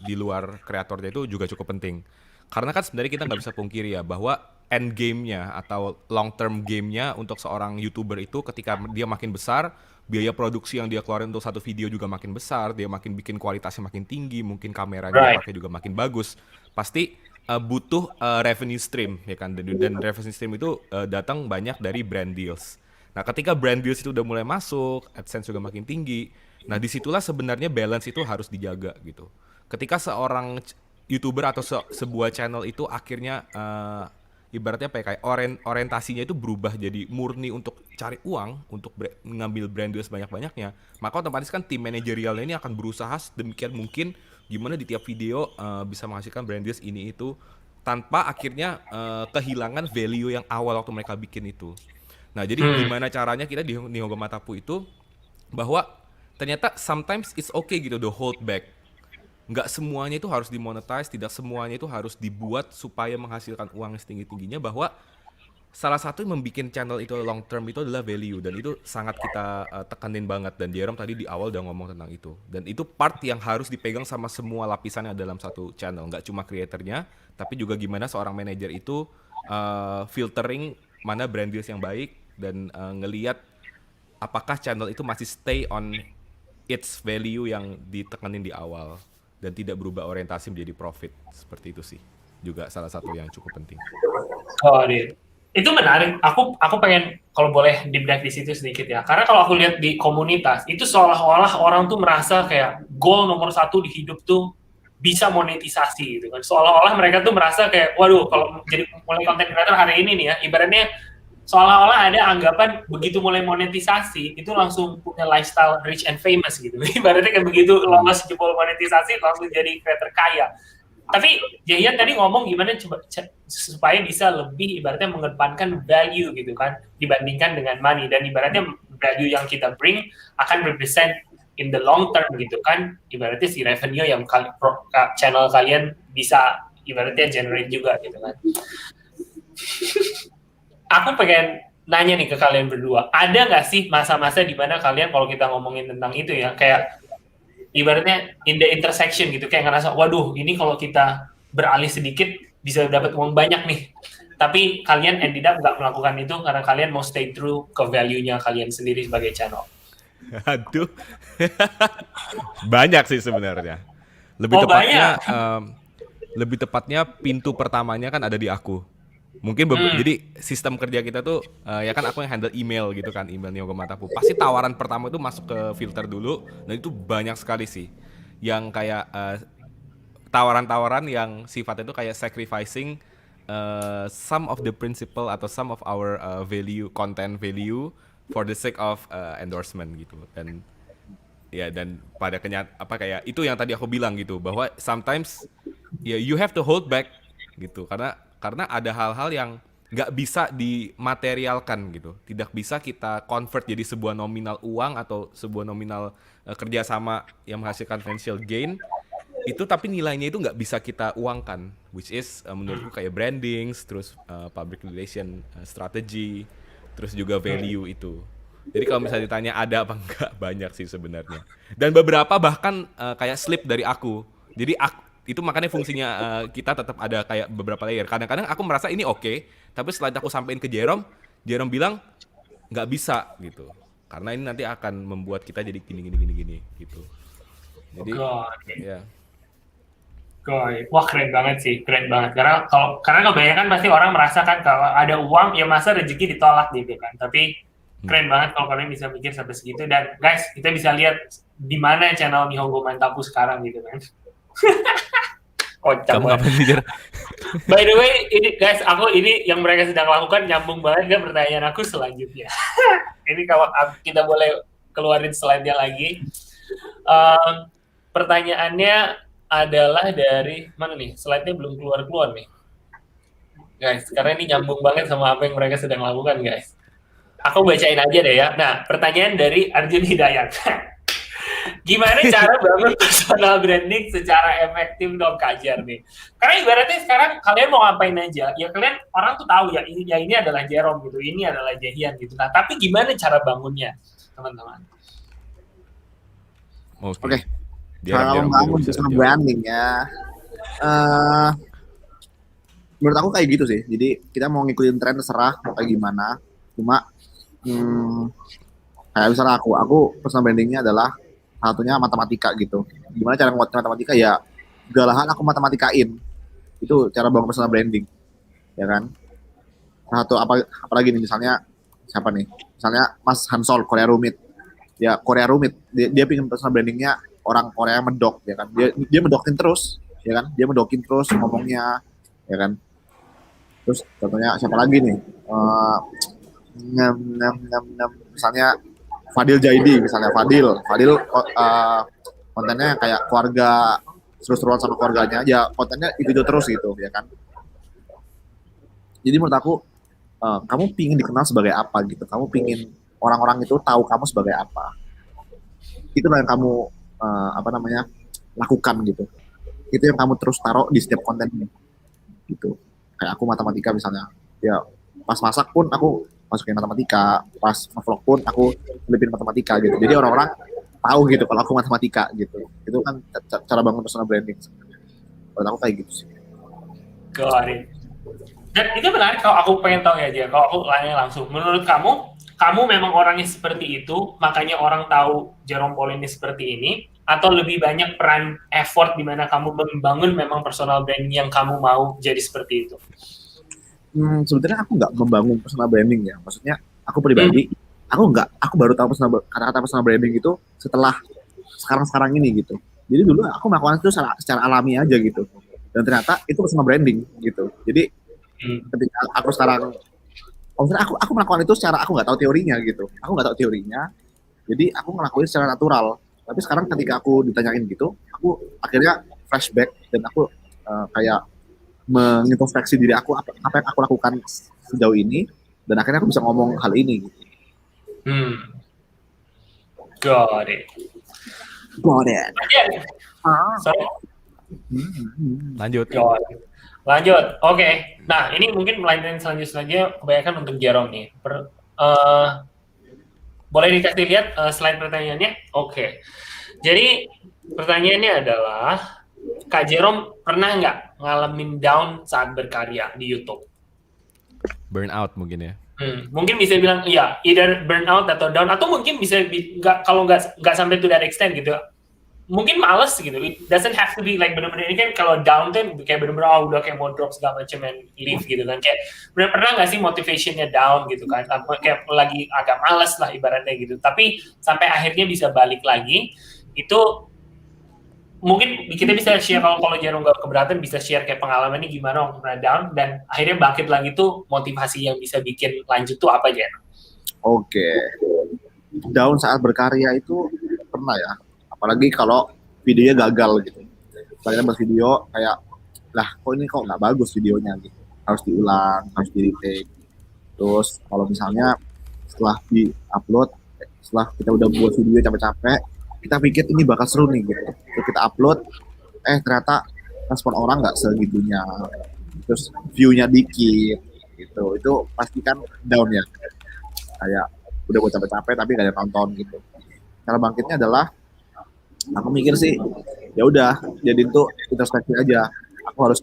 di luar kreatornya itu juga cukup penting. Karena kan sebenarnya kita nggak bisa pungkiri ya bahwa end game-nya atau long term game-nya untuk seorang YouTuber itu ketika dia makin besar, biaya produksi yang dia keluarin untuk satu video juga makin besar, dia makin bikin kualitasnya makin tinggi, mungkin kameranya dia pakai juga makin bagus. Pasti butuh revenue stream ya kan, dan revenue stream itu datang banyak dari brand deals. Nah, ketika brand deals itu udah mulai masuk, AdSense juga makin tinggi. Nah, disitulah sebenarnya balance itu harus dijaga gitu. Ketika seorang YouTuber atau sebuah channel itu akhirnya ibaratnya kayak orientasinya itu berubah jadi murni untuk cari uang, untuk ngambil brand deals banyak-banyaknya, maka otomatis kan tim manajerialnya ini akan berusaha sedemikian mungkin gimana di tiap video bisa menghasilkan brand deals ini itu tanpa akhirnya kehilangan value yang awal waktu mereka bikin itu. Nah, jadi gimana caranya kita di Nihongo Mantapu itu bahwa ternyata sometimes it's okay gitu, the hold back. Nggak semuanya itu harus dimonetize, tidak semuanya itu harus dibuat supaya menghasilkan uang setinggi-tingginya, bahwa salah satu yang membuat channel itu long term itu adalah value, dan itu sangat kita tekanin banget, dan Jerome tadi di awal udah ngomong tentang itu, dan itu part yang harus dipegang sama semua lapisan yang dalam satu channel, nggak cuma creatornya, tapi juga gimana seorang manajer itu filtering mana brand deals yang baik, dan ngelihat apakah channel itu masih stay on its value yang ditekanin di awal dan tidak berubah orientasi menjadi profit. Seperti itu sih juga salah satu yang cukup penting. Oh, itu menarik. Aku pengen kalau boleh deep dive di situ sedikit ya. Karena kalau aku lihat di komunitas itu seolah-olah orang tuh merasa kayak goal nomor 1 di hidup tuh bisa monetisasi gitu kan. Seolah-olah mereka tuh merasa kayak waduh, kalau jadi mulai content creator hari ini nih ya, ibaratnya seolah-olah ada anggapan begitu mulai monetisasi itu langsung punya lifestyle rich and famous gitu. Ibaratnya kayak begitu lolos jebol monetisasi langsung jadi creator kaya. Tapi Jahian tadi ngomong gimana coba supaya bisa lebih ibaratnya mengedepankan value gitu kan dibandingkan dengan money, dan ibaratnya value yang kita bring akan represent in the long term gitu kan, ibaratnya si revenue yang channel kalian bisa ibaratnya generate juga gitu kan. Aku pengen nanya nih ke kalian berdua, ada nggak sih masa-masa di mana kalian kalau kita ngomongin tentang itu ya, kayak ibaratnya in the intersection gitu, kayak ngerasa, waduh ini kalau kita beralih sedikit bisa dapat uang banyak nih, tapi kalian ended up nggak melakukan itu karena kalian mau stay true ke value-nya kalian sendiri sebagai channel. Aduh, banyak sih sebenarnya. Lebih tepatnya pintu pertamanya kan ada di aku. Mungkin jadi sistem kerja kita tuh ya kan aku yang handle email gitu kan, email Niyogo Matapu. Pasti tawaran pertama itu masuk ke filter dulu, dan itu banyak sekali sih yang kayak tawaran-tawaran yang sifatnya itu kayak sacrificing some of the principle atau some of our value, content value for the sake of endorsement gitu. Dan ya, dan pada kayak itu yang tadi aku bilang gitu, bahwa sometimes ya you have to hold back gitu, karena ada hal-hal yang nggak bisa dimaterialkan gitu, tidak bisa kita convert jadi sebuah nominal uang atau sebuah nominal kerjasama yang menghasilkan financial gain itu, tapi nilainya itu nggak bisa kita uangkan, which is menurutku kayak branding, terus public relation strategy, terus juga value itu. Jadi kalau misalnya ditanya ada apa enggak, banyak sih sebenarnya, dan beberapa bahkan kayak slip dari aku. Jadi itu makanya fungsinya kita tetap ada kayak beberapa layer. Kadang-kadang aku merasa ini oke, tapi setelah aku sampein ke Jerome bilang nggak bisa gitu, karena ini nanti akan membuat kita jadi gini gitu. Jadi ya. Wah keren banget sih, keren banget. Karena kebanyakan pasti orang merasakan kalau ada uang ya masa rezeki ditolak gitu kan. Tapi keren banget kalau kalian bisa mikir sampai segitu. Dan guys, kita bisa lihat di mana channel Nihongo Mantapu sekarang gitu kan. Kamu ngapain sih, Jer? By the way, ini guys, ini yang mereka sedang lakukan nyambung banget ke pertanyaan aku selanjutnya. Ini kalau kita boleh keluarin slide-nya lagi. Pertanyaannya adalah dari mana nih? Slide-nya belum keluar nih. Guys, karena ini nyambung banget sama apa yang mereka sedang lakukan, guys. Aku bacain aja deh ya. Nah, pertanyaan dari Arjun Hidayat. Gimana cara bangun personal branding secara efektif dong, Kak Jar nih? Karena ibaratnya sekarang kalian mau ngapain aja, ya kalian orang tuh tahu ya ini adalah Jerome gitu, ini adalah Jahian gitu. Nah, tapi gimana cara bangunnya, teman-teman? Oke. Kalau bangun personal branding ya, menurut aku kayak gitu sih. Jadi kita mau ngikutin tren terserah mau kayak gimana. Cuma kayak misalnya aku personal brandingnya adalah satunya matematika gitu. Gimana cara nguatin matematika ya? Segala hal aku matematikain. Itu cara bangun personal branding, ya kan? Satu apalagi nih misalnya siapa nih? Misalnya Mas Hansol Korea Rumit. Ya Korea Rumit. Dia pingin personal brandingnya orang Korea medok, ya kan? Dia medokin terus, ya kan? Dia medokin terus ngomongnya, ya kan? Terus contohnya siapa lagi nih? Misalnya Fadil Jaidi, misalnya Fadil kontennya kayak keluarga, seru-seruan sama keluarganya aja, kontennya itu terus gitu, ya kan? Jadi menurut aku kamu pingin dikenal sebagai apa gitu, kamu pingin orang-orang itu tahu kamu sebagai apa, itulah yang kamu lakukan gitu, itu yang kamu terus taruh di setiap kontennya gitu. Kayak aku matematika misalnya, ya pas masak pun aku masukin matematika, pas vlog pun aku selipin matematika gitu. Jadi orang-orang tahu gitu kalau aku matematika gitu. Itu kan cara bangun personal branding sebenarnya. Menurut aku kayak gitu sih. Got it. Dan itu menarik kalau aku pengen tahu ya aja. Kalau aku tanya langsung, menurut kamu memang orangnya seperti itu, makanya orang tahu Jerome Pauline ini seperti ini, atau lebih banyak peran effort di mana kamu membangun memang personal branding yang kamu mau jadi seperti itu? Sebenarnya aku nggak membangun personal branding ya. Maksudnya aku pribadi, aku baru tahu kata-kata personal branding itu setelah sekarang ini gitu. Jadi dulu aku melakukan itu secara alami aja gitu. Dan ternyata itu personal branding gitu. Jadi ketika aku sekarang Maksudnya aku melakukan itu secara aku nggak tahu teorinya gitu. Aku nggak tahu teorinya, jadi aku ngelakuin secara natural. Tapi sekarang ketika aku ditanyain gitu, aku akhirnya flashback dan aku kayak mengintrospeksi diri aku apa yang aku lakukan sejauh ini dan akhirnya aku bisa ngomong hal ini. Gitu. Got it. Got it. Yeah. So, Lanjut. lanjut. Oke. Nah, ini mungkin melanjutkan selanjutnya kebanyakan untuk Jerome nih. Boleh dikasih lihat slide pertanyaannya? Oke. Jadi pertanyaannya adalah, Kak Jerome pernah nggak ngalamin down saat berkarya di YouTube? Burnout mungkin ya. Mungkin bisa bilang ya, either burnout atau down, atau mungkin bisa kalau nggak sampai to that extent gitu. Mungkin males gitu. It doesn't have to be like bener-bener, ini kan kalau down tuh kayak bener-bener udah kayak mau drop segala macam and leave gitu kan. Kayak pernah nggak sih motivationnya down gitu kan? Kayak lagi agak males lah ibaratnya gitu. Tapi sampai akhirnya bisa balik lagi. Itu mungkin kita bisa share, kalau Jerome nggak keberatan bisa share kayak pengalamannya gimana waktu pernah down dan akhirnya bangkit lagi tuh, motivasi yang bisa bikin lanjut tuh apa aja? Oke. Down saat berkarya itu pernah ya. Apalagi kalau videonya gagal gitu. Misalnya buat video kayak, lah kok ini kok nggak bagus videonya gitu. Harus diulang, harus di-retake. Terus kalau misalnya setelah di-upload, setelah kita udah buat video capek-capek, kita pikir ini bakal seru nih gitu. Terus kita upload, ternyata respon orang nggak segitunya. Terus view-nya dikit gitu. Itu pasti kan down ya. Kayak udah buat capek-capek tapi nggak ada nonton gitu. Cara bangkitnya adalah, aku mikir sih, ya udah, jadi itu introspeksi aja. Aku harus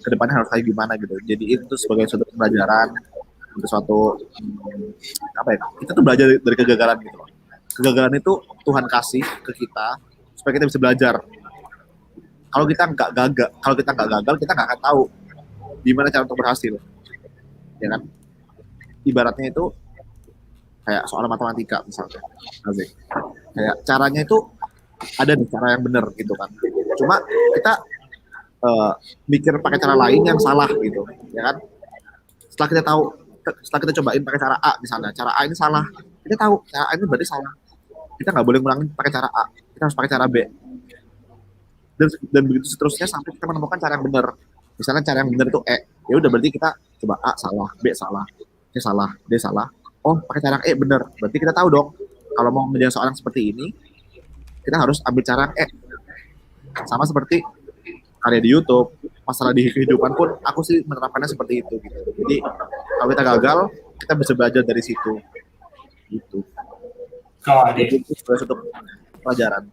kedepannya harus kayak gimana gitu. Jadi itu sebagai suatu pembelajaran, untuk suatu apa ya? Kita tuh belajar dari kegagalan gitu. Kegagalan itu Tuhan kasih ke kita supaya kita bisa belajar. Kalau kita nggak gagal, kita nggak akan tahu gimana cara untuk berhasil, ya kan? Ibaratnya itu kayak soal matematika misalnya, kayak caranya itu ada nih cara yang benar gitu kan. Cuma kita mikir pakai cara lain yang salah gitu, ya kan? Setelah kita cobain pakai cara A misalnya, cara A ini salah, kita tahu cara A ini berarti salah. Kita nggak boleh ngulangin pakai cara A, kita harus pakai cara B. Dan begitu seterusnya sampai kita menemukan cara yang benar. Misalnya cara yang benar itu E, ya udah berarti kita coba A salah, B salah, C salah, D salah. Oh, pakai cara yang E benar. Berarti kita tahu dong, kalau mau menjadi seorang seperti ini, kita harus ambil cara yang E. Sama seperti karya di YouTube, masalah di kehidupan pun, aku sih menerapkannya seperti itu. Gitu. Jadi, kalau kita gagal, kita bisa belajar dari situ. Gitu. Itu suatu pelajaran.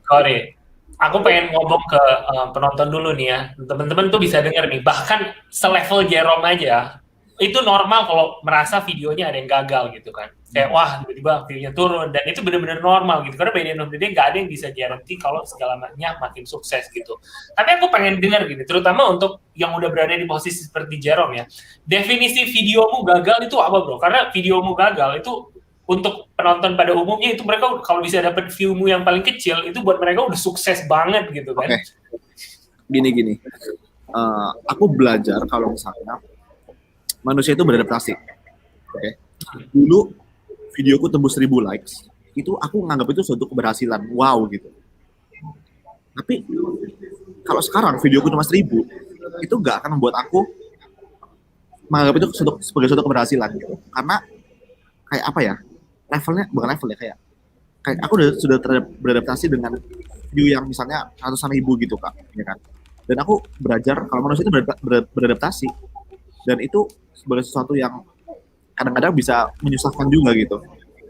Sorry, aku pengen ngomong ke penonton dulu nih ya. Teman-teman tuh bisa dengar nih, bahkan selevel Jerome aja, itu normal kalau merasa videonya ada yang gagal gitu kan. Kayak wah tiba-tiba videonya turun, dan itu benar-benar normal gitu. Karena by the end of the day nggak ada yang bisa guarantee kalau segalanya makin sukses gitu. Tapi aku pengen dengar gitu, terutama untuk yang udah berada di posisi seperti Jerome ya. Definisi videomu gagal itu apa bro? Karena videomu gagal itu untuk penonton pada umumnya itu mereka kalau bisa dapat view-mu yang paling kecil itu buat mereka udah sukses banget gitu kan. Oke. Gini. Aku belajar kalau misalnya manusia itu beradaptasi. Oke. Dulu videoku tembus 1000 likes, itu aku nganggap itu suatu keberhasilan. Wow gitu. Tapi kalau sekarang videoku cuma 1000, itu nggak akan membuat aku menganggap itu sebagai suatu keberhasilan gitu. Karena kayak apa ya? Levelnya bukan level ya, kayak aku sudah beradaptasi dengan view yang misalnya ratusan ribu gitu Kak, ya kan. Dan aku belajar kalau manusia itu beradaptasi, dan itu sebagai sesuatu yang kadang-kadang bisa menyusahkan juga gitu.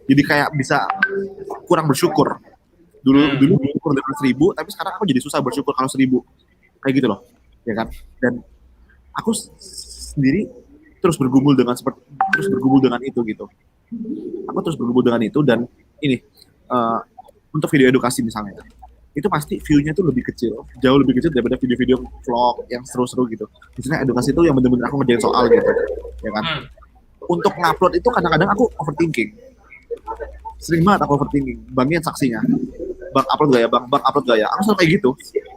Jadi kayak bisa kurang bersyukur. Dulu bersyukur dengan 1000, tapi sekarang aku jadi susah bersyukur kalau 1000. Kayak gitu loh, ya kan. Dan aku sendiri terus bergumul dengan itu gitu. Aku terus bergumul dengan itu, dan ini untuk video edukasi misalnya, itu pasti view-nya tuh lebih kecil, jauh lebih kecil daripada video-video vlog yang seru-seru gitu. Misalnya edukasi itu yang bener-bener aku ngerjain soal gitu, ya kan. Untuk ngupload itu kadang-kadang aku overthinking, sering banget aku overthinking. Bangnya saksinya, bang upload gak ya, bang upload gak ya, aku selalu kayak gitu.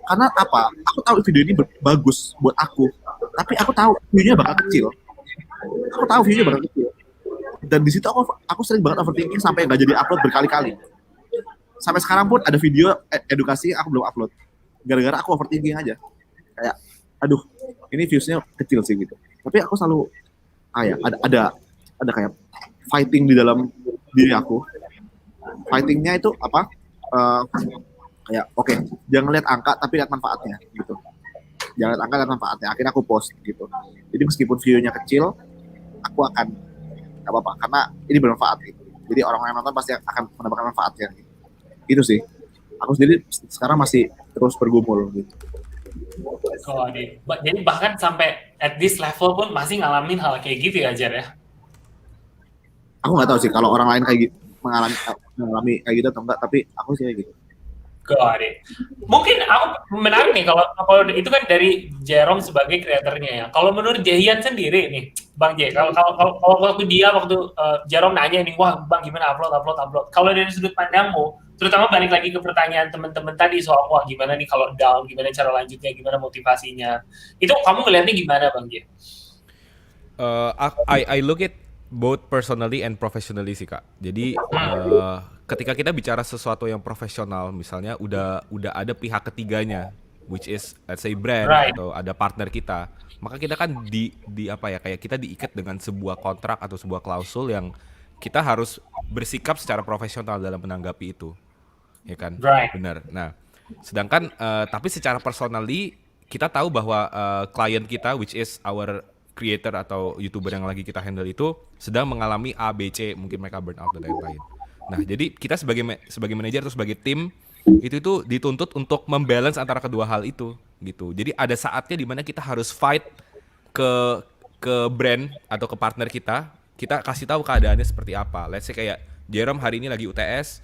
Karena apa? Aku tahu video ini bagus buat aku, tapi aku tahu view-nya bakal kecil. Aku tahu view-nya bakal kecil. Dan di situ aku sering banget overthinking sampai nggak jadi upload berkali-kali. Sampai sekarang pun ada video edukasi aku belum upload. Gara-gara aku overthinking aja. Kayak, aduh, ini views-nya kecil sih gitu. Tapi aku selalu ada kayak fighting di dalam diri aku. Fighting-nya itu apa? Kayak oke, jangan lihat angka tapi lihat manfaatnya gitu. Jangan lihat angka, lihat manfaatnya. Akhirnya aku post gitu. Jadi meskipun view-nya kecil, aku akan nggak apa-apa karena ini bermanfaat gitu. Jadi orang yang nonton pasti akan mendapatkan manfaatnya gitu. Itu sih. Aku sendiri sekarang masih terus bergumul gitu. Jadi bahkan sampai at this level pun masih ngalamin hal kayak gitu ya, Jar ya? Aku nggak tahu sih kalau orang lain kayak gitu, mengalami kayak gitu atau enggak, tapi aku sih kayak gitu. Got it. Mungkin aku menarik nih kalau itu kan dari Jerome sebagai kreatornya ya. Kalau menurut Jahian sendiri nih, Bang J, kalau waktu Jerome nanya nih, wah Bang gimana upload. Kalau dari sudut pandangmu, terutama balik lagi ke pertanyaan teman-teman tadi soal wah gimana nih kalau down, gimana cara lanjutnya, gimana motivasinya. Itu kamu ngeliatnya gimana Bang J? I look at both personally and professionally sih Kak. Jadi ketika kita bicara sesuatu yang profesional, misalnya udah ada pihak ketiganya, which is let's say brand atau ada partner kita, maka kita kan di apa ya, kayak kita diikat dengan sebuah kontrak atau sebuah klausul yang kita harus bersikap secara profesional dalam menanggapi itu, ya kan? Benar. Nah, sedangkan tapi secara personally kita tahu bahwa klien kita, which is our creator atau YouTuber yang lagi kita handle itu sedang mengalami A, B, C, mungkin mereka burnout dan lain-lain. Nah, jadi kita sebagai manajer atau sebagai tim itu dituntut untuk membalance antara kedua hal itu gitu. Jadi ada saatnya di mana kita harus fight ke brand atau ke partner kita kasih tahu keadaannya seperti apa. Let's say kayak Jerome hari ini lagi UTS,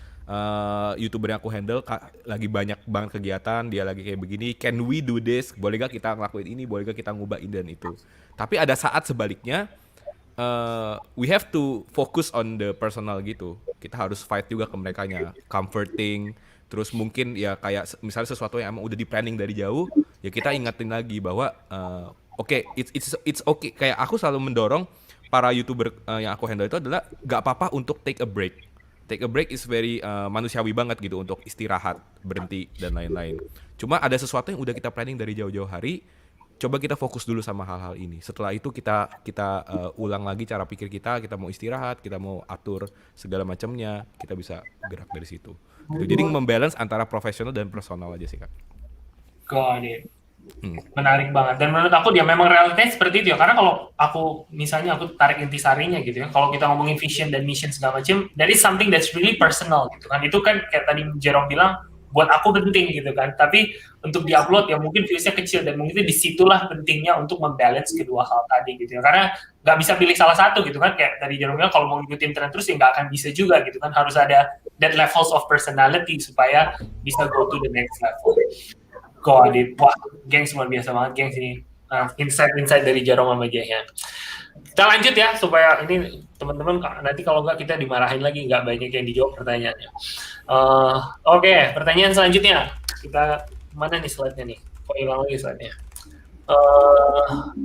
YouTuber yang aku handle lagi banyak banget kegiatan, dia lagi kayak begini, can we do this? Boleh gak kita ngelakuin ini? Boleh gak kita ngubah ini dan itu? Tapi ada saat sebaliknya, we have to focus on the personal gitu. Kita harus fight juga ke merekanya, comforting. Terus mungkin ya kayak misalnya sesuatu yang emang udah di planning dari jauh, ya kita ingatin lagi bahwa oke, it's okay. Kayak aku selalu mendorong para YouTuber yang aku handle itu adalah gak apa-apa untuk take a break. Take a break is very manusiawi banget gitu untuk istirahat, berhenti dan lain-lain. Cuma ada sesuatu yang udah kita planning dari jauh-jauh hari, coba kita fokus dulu sama hal-hal ini. Setelah itu kita ulang lagi cara pikir kita mau istirahat, kita mau atur segala macamnya, kita bisa gerak dari situ. Gitu. Jadi membalance antara profesional dan personal aja sih Kak. Got it. Menarik banget, dan menurut aku dia memang realitanya seperti itu ya, karena kalau aku misalnya aku tarik intisarinya gitu ya, kalau kita ngomongin vision dan mission segala macam, that is something that's really personal gitu kan, itu kan kayak tadi Jerome bilang buat aku penting gitu kan, tapi untuk diupload ya mungkin viewsnya kecil, dan mungkin disitulah pentingnya untuk membalance kedua hal tadi gitu ya, karena nggak bisa pilih salah satu gitu kan, kayak tadi Jerome bilang kalau mau ngikutin tren terus ya nggak akan bisa juga gitu kan, harus ada that levels of personality supaya bisa go to the next level. Wah, gengs luar biasa banget gengs ini. Insight dari Jerome sama Jahian. Kita lanjut ya supaya ini teman-teman nanti kalau nggak kita dimarahin lagi, nggak banyak yang dijawab pertanyaannya. Oke, pertanyaan selanjutnya. Kita mana nih slide-nya nih? Kok hilang lagi slide-nya?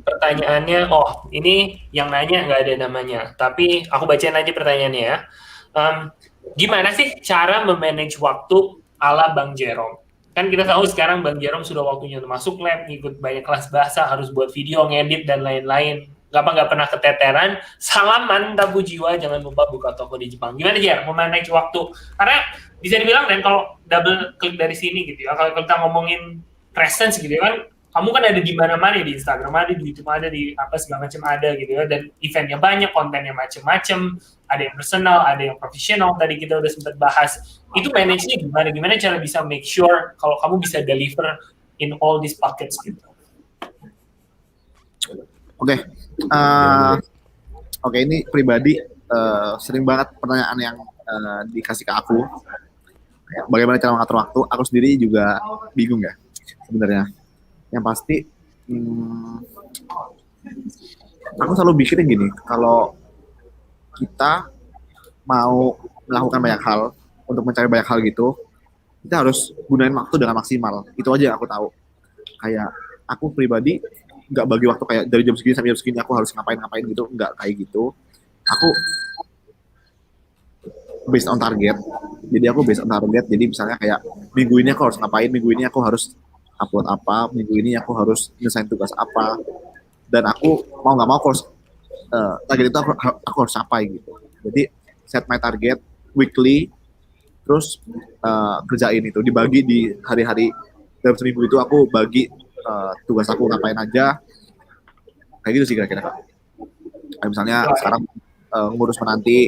Pertanyaannya, ini yang nanya nggak ada namanya, tapi aku bacain aja pertanyaannya ya. Gimana sih cara memanage waktu ala Bang Jerome? Kan kita tahu sekarang Bang Jerome sudah waktunya untuk masuk lab, ngikut banyak kelas bahasa, harus buat video, ngedit, dan lain-lain. Nggak pernah keteteran. Salaman, tabu jiwa, jangan lupa buka toko di Jepang. Gimana Jer, memanage waktu? Karena bisa dibilang, dan kalau double klik dari sini gitu ya, kalau kita ngomongin presence gitu ya kan, kamu kan ada di mana-mana, di Instagram ada, di YouTube ada, di apa segala macam ada gitu ya, dan eventnya banyak, kontennya macam-macam, ada yang personal, ada yang profesional, tadi kita udah sempat bahas. Itu manage-nya gimana cara bisa make sure kalau kamu bisa deliver in all these buckets gitu. Oke, ini pribadi sering banget pertanyaan yang dikasih ke aku. Bagaimana cara mengatur waktu? Aku sendiri juga bingung ya sebenarnya. Yang pasti, aku selalu bikin gini, kalau kita mau melakukan banyak hal, untuk mencari banyak hal gitu, kita harus gunain waktu dengan maksimal. Itu aja yang aku tahu. Kayak aku pribadi nggak bagi waktu kayak dari jam segini sampai jam segini aku harus ngapain gitu, nggak kayak gitu. Aku based on target. Jadi aku based on target. Jadi misalnya kayak minggu ini aku harus ngapain, minggu ini aku harus upload apa, minggu ini aku harus nyelesain tugas apa. Dan aku mau nggak mau aku harus target itu aku harus capai gitu. Jadi set my target weekly, terus kerjain itu dibagi di hari-hari dalam seminggu itu aku bagi tugas aku ngapain aja, kayak gitu sih kira-kira. Kayak misalnya sekarang ngurus menanti,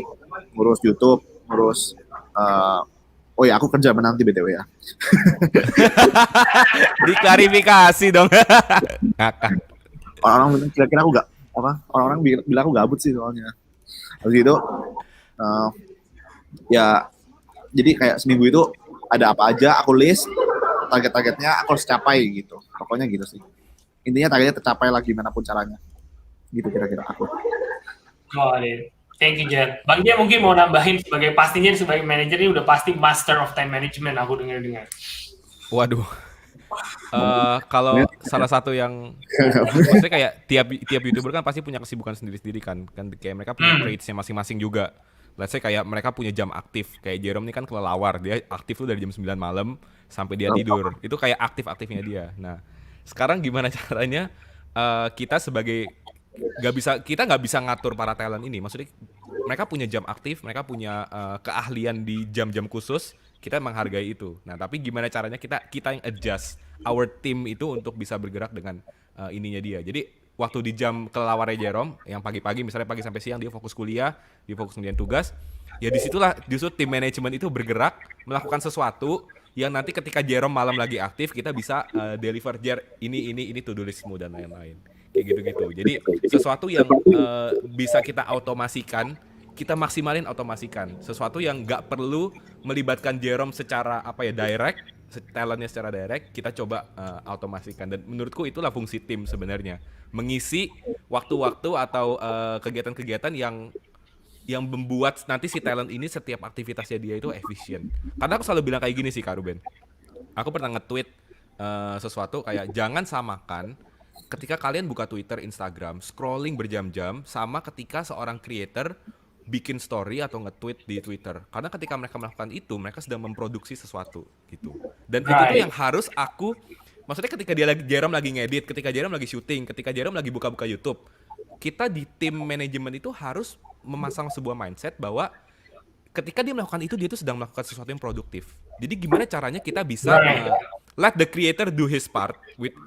ngurus YouTube, ngurus oh ya aku kerja menanti BTW ya. Diklarifikasi dong. Ngakak. Orang-orang kira-kira aku nggak apa? Orang-orang bilang aku gabut sih soalnya. Habis itu ya jadi kayak seminggu itu ada apa aja aku list, target-targetnya aku harus capai gitu. Pokoknya gitu sih. Intinya targetnya tercapai lah gimana pun caranya. Gitu kira-kira aku. Thank you, Jen. Bang Jen mungkin mau nambahin pastinya sebagai manajer ini udah pasti master of time management aku dengar. Waduh. Kalau salah satu yang maksudnya kayak tiap YouTuber kan pasti punya kesibukan sendiri-sendiri kan kayak mereka punya trades-nya masing-masing juga. Let's say kayak mereka punya jam aktif, kayak Jerome nih kan kelelawar, dia aktif tuh dari jam 9 malam sampai dia tidur. Itu kayak aktif-aktifnya dia. Nah, sekarang gimana caranya kita sebagai kita nggak bisa ngatur para talent ini. Maksudnya mereka punya jam aktif, mereka punya keahlian di jam-jam khusus, kita menghargai itu. Nah, tapi gimana caranya kita yang adjust our team itu untuk bisa bergerak dengan ininya dia. Jadi waktu di jam kelelawarnya Jerome, yang pagi-pagi misalnya pagi sampai siang dia fokus kuliah, dia fokus ngerjain tugas, ya disitulah justru tim manajemen itu bergerak melakukan sesuatu yang nanti ketika Jerome malam lagi aktif kita bisa deliver ini to-do listmu dan lain-lain. Kayak gitu-gitu. Jadi sesuatu yang bisa kita automasikan, kita maksimalin automasikan. Sesuatu yang nggak perlu melibatkan Jerome secara direct, talentnya secara direct, kita coba automasikan. Dan menurutku itulah fungsi tim sebenarnya, mengisi waktu-waktu atau kegiatan-kegiatan yang membuat nanti si talent ini setiap aktivitasnya dia itu efisien. Karena aku selalu bilang kayak gini sih Kak Ruben. Aku pernah nge-tweet sesuatu kayak jangan samakan ketika kalian buka Twitter, Instagram, scrolling berjam-jam sama ketika seorang creator bikin story atau nge-tweet di Twitter. Karena ketika mereka melakukan itu, mereka sedang memproduksi sesuatu gitu. Dan itu tuh yang harus maksudnya ketika Jerome lagi ngedit, ketika Jerome lagi syuting, ketika Jerome lagi buka-buka YouTube, kita di tim manajemen itu harus memasang sebuah mindset bahwa ketika dia melakukan itu, dia tuh sedang melakukan sesuatu yang produktif. Jadi gimana caranya kita bisa let the creator do his part,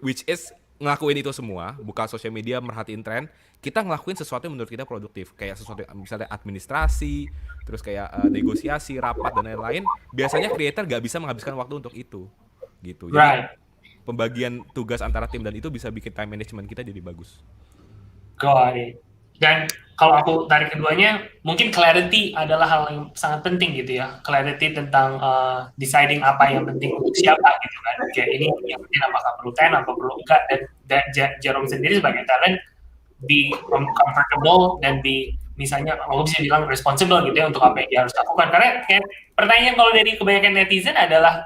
which is ngelakuin itu semua, buka sosial media, merhatiin tren, kita ngelakuin sesuatu yang menurut kita produktif, kayak sesuatu misalnya administrasi, terus kayak negosiasi, rapat dan lain-lain. Biasanya creator gak bisa menghabiskan waktu untuk itu, gitu. Jadi pembagian tugas antara tim dan itu bisa bikin time management kita jadi bagus. Got it. Dan kalau aku tarik keduanya, mungkin clarity adalah hal yang sangat penting gitu ya. Clarity tentang deciding apa yang penting untuk siapa gitu kan. Kayak ini yang penting apakah perlu talent, apa perlu enggak. Dan Jerome sendiri sebagai talent, be comfortable dan misalnya aku bisa bilang responsible gitu ya untuk apa yang dia harus lakukan. Karena kayak pertanyaan kalau dari kebanyakan netizen adalah,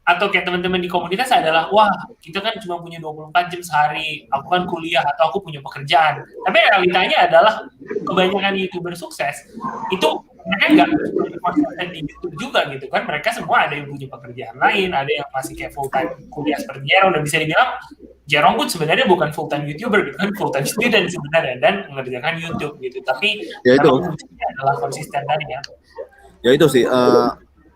atau kayak teman-teman di komunitas adalah, wah kita kan cuma punya 24 jam sehari, aku kan kuliah atau aku punya pekerjaan. Tapi realitanya adalah kebanyakan YouTuber sukses itu mereka nggak konsisten di YouTube juga gitu kan. Mereka semua ada yang punya pekerjaan lain, ada yang masih kayak full time kuliah seperti Jerome, dan bisa dibilang Jerome pun sebenarnya bukan full time YouTuber gitu kan, full time student sebenarnya dan mengerjakan YouTube gitu. Tapi ya itu adalah konsisten tadi ya. Ya itu sih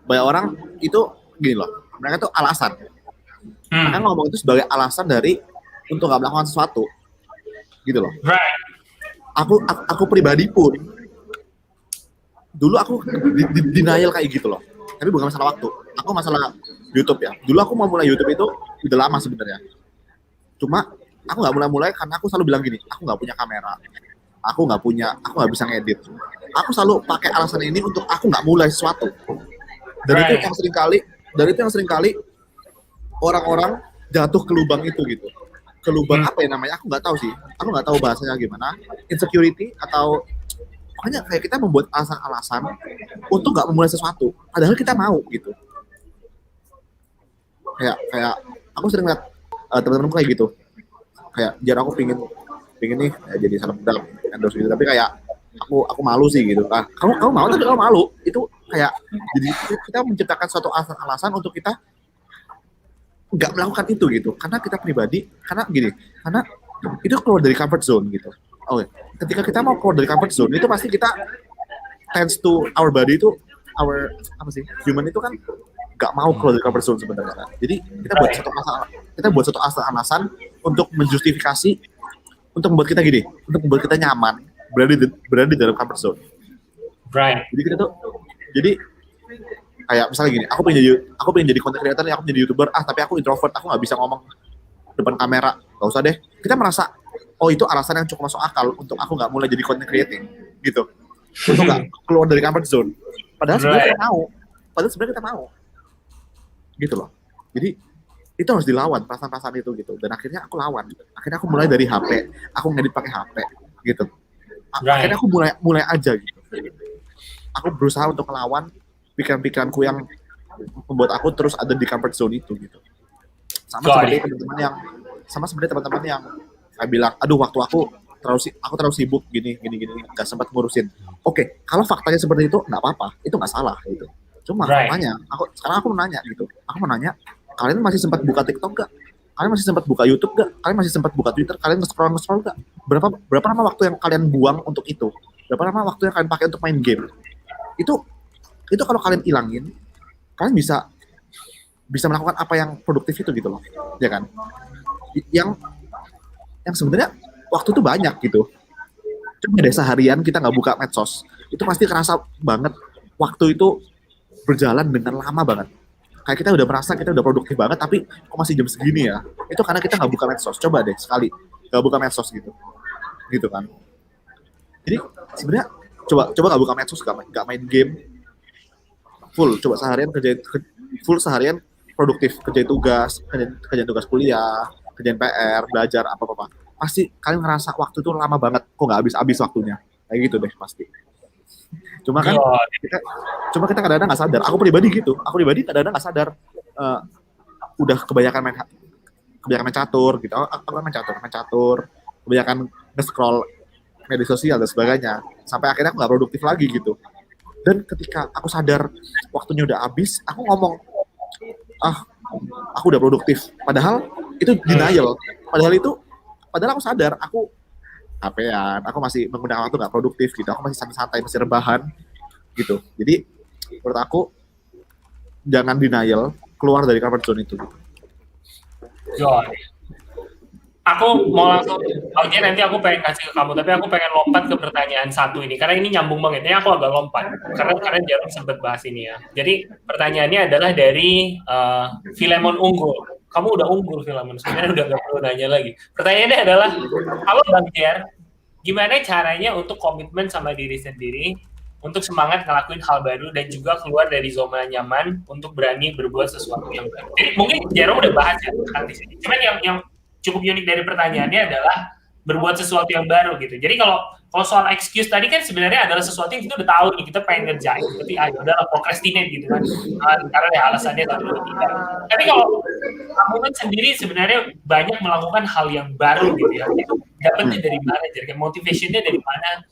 banyak orang itu gini loh. Mereka tuh alasan. Mereka ngomong itu sebagai alasan untuk nggak melakukan sesuatu, gitu loh. Right. Aku pribadi pun dulu aku denial kayak gitu loh. Tapi bukan masalah waktu. Aku masalah YouTube ya. Dulu aku mau mulai YouTube itu udah lama sebenarnya. Cuma aku nggak mulai karena aku selalu bilang gini, aku nggak punya kamera, aku nggak bisa ngedit. Aku selalu pakai alasan ini untuk aku nggak mulai sesuatu. Dan itu yang seringkali orang-orang jatuh ke lubang itu gitu. Ke lubang apa ya namanya? Aku nggak tahu sih. Aku nggak tahu bahasanya gimana. Insecurity atau makanya kayak kita membuat alasan-alasan untuk nggak memulai sesuatu. Padahal kita mau gitu. Kayak aku sering lihat teman-temanku kayak gitu. kayak jar aku pingin nih jadi selebgram endorse gitu, tapi kayak aku malu sih gitu. Kamu mau tapi kamu malu, itu kayak jadi kita menciptakan suatu alasan untuk kita nggak melakukan itu gitu, karena kita pribadi, karena itu keluar dari comfort zone gitu. Ketika kita mau keluar dari comfort zone itu pasti kita tends to our body itu human itu kan nggak mau keluar dari comfort zone sebenarnya kan. Jadi kita buat satu alasan untuk menjustifikasi, untuk membuat kita nyaman berada di dalam comfort zone. Right. Jadi kayak misalnya gini, aku pengen jadi content creator, aku jadi YouTuber, tapi aku introvert, aku nggak bisa ngomong depan kamera. Gak usah deh. Kita merasa, itu alasan yang cukup masuk akal untuk aku nggak mulai jadi content creating, gitu. Untuk nggak keluar dari comfort zone. Padahal sebenarnya kita mau. Gitu loh. Jadi itu harus dilawan perasaan-perasaan itu gitu. Dan akhirnya aku lawan. Akhirnya aku mulai dari HP, aku ngedit pakai HP, gitu. Akhirnya aku mulai aja gitu. Aku berusaha untuk melawan pikiran-pikiranku yang membuat aku terus ada di comfort zone itu gitu. Sama seperti teman-teman yang saya bilang, aduh waktu aku terlalu sibuk gini nggak sempat ngurusin. Oke, kalau faktanya seperti itu nggak apa-apa, itu nggak salah gitu. Cuma sekarang aku mau nanya gitu. Aku mau nanya, kalian masih sempat buka TikTok nggak? Kalian masih sempat buka YouTube nggak? Kalian masih sempat buka Twitter? Kalian nge-scroll nggak? Berapa lama waktu yang kalian buang untuk itu? Berapa lama waktu yang kalian pakai untuk main game? Itu kalau kalian ilangin, kalian bisa melakukan apa yang produktif itu gitu loh, ya kan? Yang sebenarnya waktu itu banyak gitu. Cuma deh seharian kita nggak buka medsos, itu pasti kerasa banget waktu itu berjalan dengan lama banget. Kayak kita udah merasa kita udah produktif banget, tapi kok masih jam segini ya? Itu karena kita nggak buka medsos. Coba deh sekali nggak buka medsos gitu kan? Jadi sebenarnya coba nggak buka medsos, nggak main game, coba seharian produktif, kerjain tugas kuliah, kerjain PR, belajar apa pasti kalian ngerasa waktu itu lama banget, kok nggak habis waktunya, kayak gitu deh pasti. Cuma kita kadang-kadang nggak sadar. Aku pribadi kadang-kadang nggak sadar, udah kebanyakan main catur gitu. Aku main catur, kebanyakan nge-scroll media sosial dan sebagainya, sampai akhirnya aku nggak produktif lagi gitu. Dan ketika aku sadar waktunya udah habis, aku ngomong, aku udah produktif. Padahal itu denial. Padahal aku sadar, aku HP-an, aku masih menggunakan waktu nggak produktif gitu. Aku masih santai-santai, masih rebahan gitu. Jadi menurut aku jangan denial, keluar dari comfort zone itu. Aku mau langsung, nanti aku pengen kasih ke kamu, tapi aku pengen lompat ke pertanyaan satu ini, karena ini nyambung banget. Ini aku agak lompat, karena jarang sempat bahas ini ya. Jadi pertanyaannya adalah dari Filemon Unggul. Kamu udah unggul, Filemon, sebenarnya udah gak perlu nanya lagi. Pertanyaannya adalah, halo Bang Jer, gimana caranya untuk komitmen sama diri sendiri, untuk semangat ngelakuin hal baru, dan juga keluar dari zona nyaman, untuk berani berbuat sesuatu yang baru. Jadi, mungkin Jero udah bahas ya tentang di sini. Cuman yang cukup unik dari pertanyaannya adalah berbuat sesuatu yang baru gitu. Jadi kalau soal excuse tadi kan sebenarnya adalah sesuatu yang kita udah tahu nih, kita pengen ngerjain, tapi udahlah procrastinate gitu kan, karena ya alasannya satu dua tiga. Tapi kalau kamu kan sendiri sebenarnya banyak melakukan hal yang baru gitu ya, itu dapetnya dari mana? Jadi motivationnya dari mana?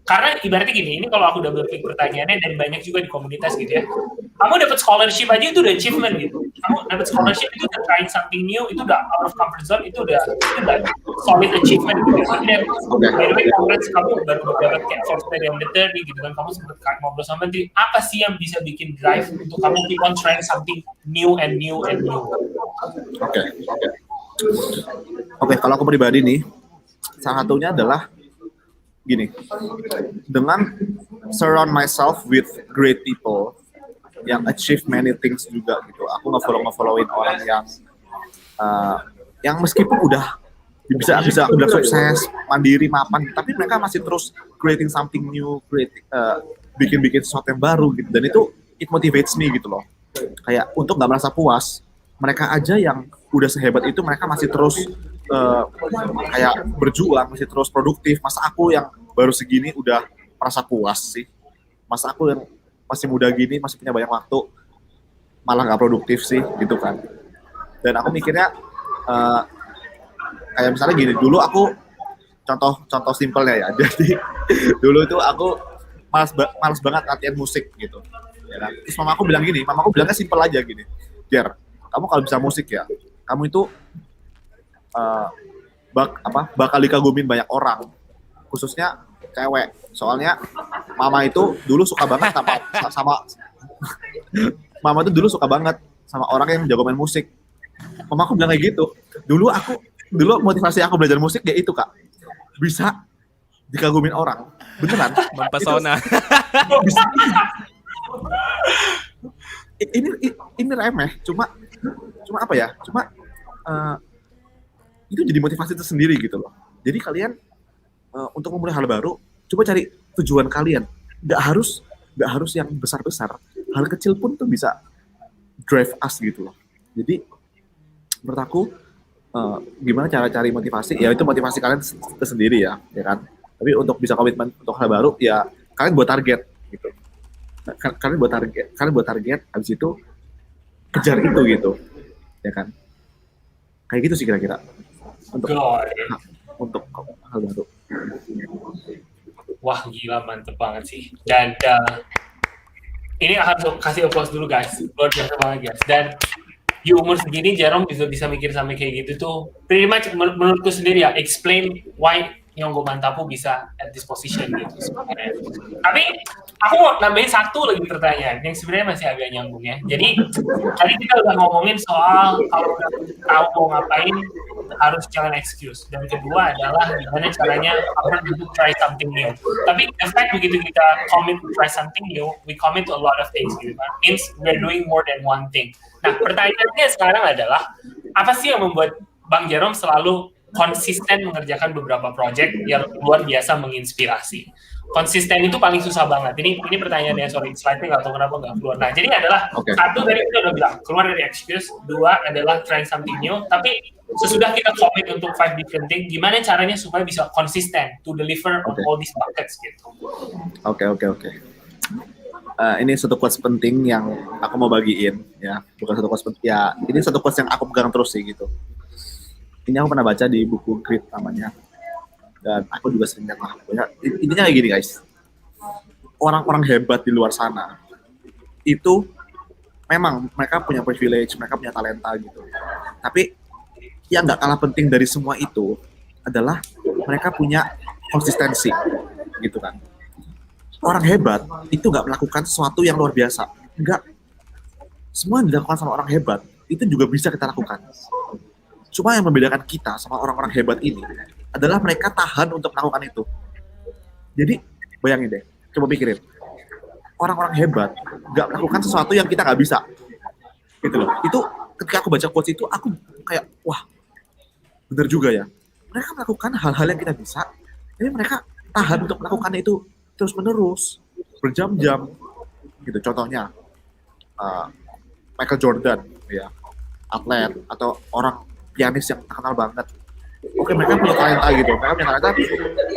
Karena ibaratnya gini, ini kalau aku udah berpikir pertanyaannya dan banyak juga di komunitas gitu ya, kamu dapat scholarship aja itu udah achievement gitu. Kamu dapat scholarship itu udah trying something new, itu udah out of comfort zone, itu udah solid achievement gitu. Dan by the way, congrats, kamu baru dapat kayak first study on the 30 gitu kan, kamu sempat ngobrol sama dia, apa sih yang bisa bikin drive untuk kamu keep on trying something new and new and new? Oke, kalau aku pribadi nih, salah satunya adalah gini, dengan surround myself with great people yang achieve many things juga gitu. Aku nge-followin orang yang meskipun udah bisa aku bilang sukses, mandiri, mapan, tapi mereka masih terus creating something new, bikin sesuatu yang baru gitu. Dan itu it motivates me gitu loh. Kayak untuk nggak merasa puas, mereka aja yang udah sehebat itu, mereka masih terus kayak berjuang, masih terus produktif. Masa aku yang baru segini udah merasa puas sih? Masa aku yang masih muda gini, masih punya banyak waktu, malah nggak produktif sih, gitu kan? Dan aku mikirnya kayak misalnya gini, dulu aku contoh simpelnya ya. Jadi dulu itu aku malas banget latihan musik gitu. Ya kan? Terus mamaku bilangnya simpel aja gini. Jar, kamu kalau bisa musik ya, kamu itu bakal dikagumin banyak orang, khususnya cewek. Soalnya mama itu dulu suka banget sama mama itu dulu suka banget sama orang yang jago main musik. Mama aku bilang kayak gitu. Dulu motivasi aku belajar musik ya itu, Kak. Bisa dikagumin orang. Beneran. Mempesona. Bisa. Ini remeh, cuma apa ya? Itu jadi motivasi tersendiri gitu loh. Jadi kalian untuk memulai hal baru, coba cari tujuan kalian. Gak harus yang besar-besar. Hal kecil pun tuh bisa drive us gitu loh. Jadi menurut aku gimana cara cari motivasi? Ya itu motivasi kalian sendiri ya kan. Tapi untuk bisa komitmen untuk hal baru, ya kalian buat target gitu. Kalian buat target, habis itu kejar itu gitu, ya kan? Kayak gitu sih kira-kira untuk hal baru. Wah, gila, mantep banget sih. Dan ini harus kasih applause dulu guys, luar biasa banget guys. Dan di umur segini Jerome bisa mikir sampai kayak gitu tuh, pretty much menurutku sendiri ya, explain why Nyonggo Mantapu bisa at this position gitu sebenarnya. Tapi aku mau nambahin satu lagi pertanyaan yang sebenarnya masih agak nyambung ya. Jadi tadi kita udah ngomongin soal kalau udah tahu mau ngapain harus jangan excuse. Dan kedua adalah gimana caranya untuk try something new. Tapi in fact begitu kita commit to try something new, we commit to a lot of things gitu kan. Means we're doing more than one thing. Nah pertanyaannya sekarang adalah apa sih yang membuat Bang Jerome selalu konsisten mengerjakan beberapa project yang luar biasa menginspirasi. Konsisten itu paling susah banget. Ini pertanyaannya, sorry, slide-nya nggak tahu kenapa nggak keluar. Nah, jadi adalah satu dari kita udah bilang, keluar dari excuse. Dua adalah trying something new. Tapi sesudah kita commit untuk 5 different things, gimana caranya supaya bisa konsisten to deliver on all these buckets gitu. Oke. Ini satu quotes penting yang aku mau bagiin ya. Bukan satu quotes penting ya. Ini satu quotes yang aku pegang terus sih gitu. Ini aku pernah baca di buku Grit namanya, dan aku juga sering lihat lah. Intinya kayak gini guys, orang-orang hebat di luar sana itu memang mereka punya privilege, mereka punya talenta gitu. Tapi yang nggak kalah penting dari semua itu adalah mereka punya konsistensi gitu kan. Orang hebat itu nggak melakukan sesuatu yang luar biasa, nggak. Semua yang dilakukan sama orang hebat itu juga bisa kita lakukan. Cuma yang membedakan kita sama orang-orang hebat ini adalah mereka tahan untuk melakukan itu. Jadi bayangin deh, coba pikirin. Orang-orang hebat nggak melakukan sesuatu yang kita nggak bisa. Gitu loh. Itu ketika aku baca quotes itu, aku kayak, wah, bener juga ya. Mereka melakukan hal-hal yang kita bisa, tapi mereka tahan untuk melakukan itu terus-menerus, berjam-jam. Gitu. Contohnya, Michael Jordan, ya, atlet, atau orang pianis yang terkenal banget. Oke, mereka punya talenta gitu. Mereka punya talenta,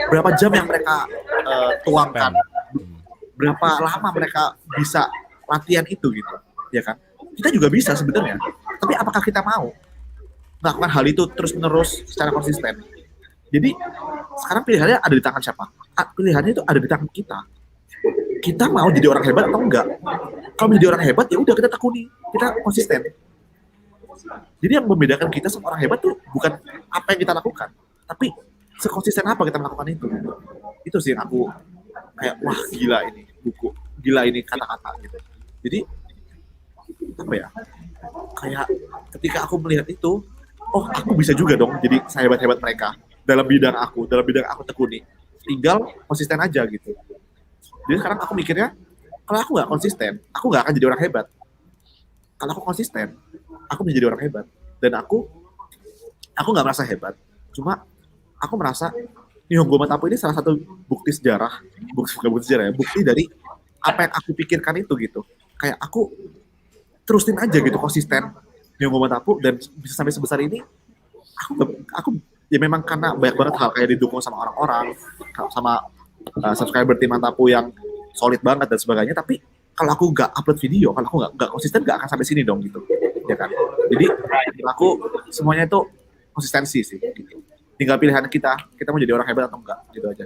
berapa jam yang mereka tuangkan, berapa lama mereka bisa latihan itu gitu, ya kan? Kita juga bisa sebenarnya. Tapi apakah kita mau melakukan hal itu terus-menerus secara konsisten? Jadi sekarang pilihannya ada di tangan siapa? Pilihannya itu ada di tangan kita. Kita mau jadi orang hebat atau enggak? Kalau menjadi orang hebat ya udah kita tekuni, kita konsisten. Jadi yang membedakan kita sama orang hebat tuh bukan apa yang kita lakukan, tapi sekonsisten apa kita melakukan itu. Itu sih yang aku kayak, wah gila ini buku, gila ini kata-kata gitu. Jadi apa ya? Kayak ketika aku melihat itu, oh aku bisa juga dong jadi sehebat-hebat mereka dalam bidang aku tekuni. Tinggal konsisten aja gitu. Jadi sekarang aku mikirnya, kalau aku nggak konsisten, aku nggak akan jadi orang hebat. Kalau aku konsisten, aku menjadi orang hebat. Dan aku nggak merasa hebat. Cuma aku merasa Nyonggo Mantapu ini salah satu bukti sejarah. Bukan bukti sejarah ya, bukti dari apa yang aku pikirkan itu gitu. Kayak aku terusin aja gitu, konsisten Nyonggo Mantapu, dan bisa sampai sebesar ini. Aku ya memang karena banyak banget hal kayak didukung sama orang-orang, sama subscriber tim Mantapu yang solid banget dan sebagainya. Tapi kalau aku nggak upload video, kalau aku nggak konsisten, nggak akan sampai sini dong gitu, ya kan? Jadi aku semuanya itu konsistensi sih. Gitu. Tinggal pilihan kita mau jadi orang hebat atau enggak, gitu aja.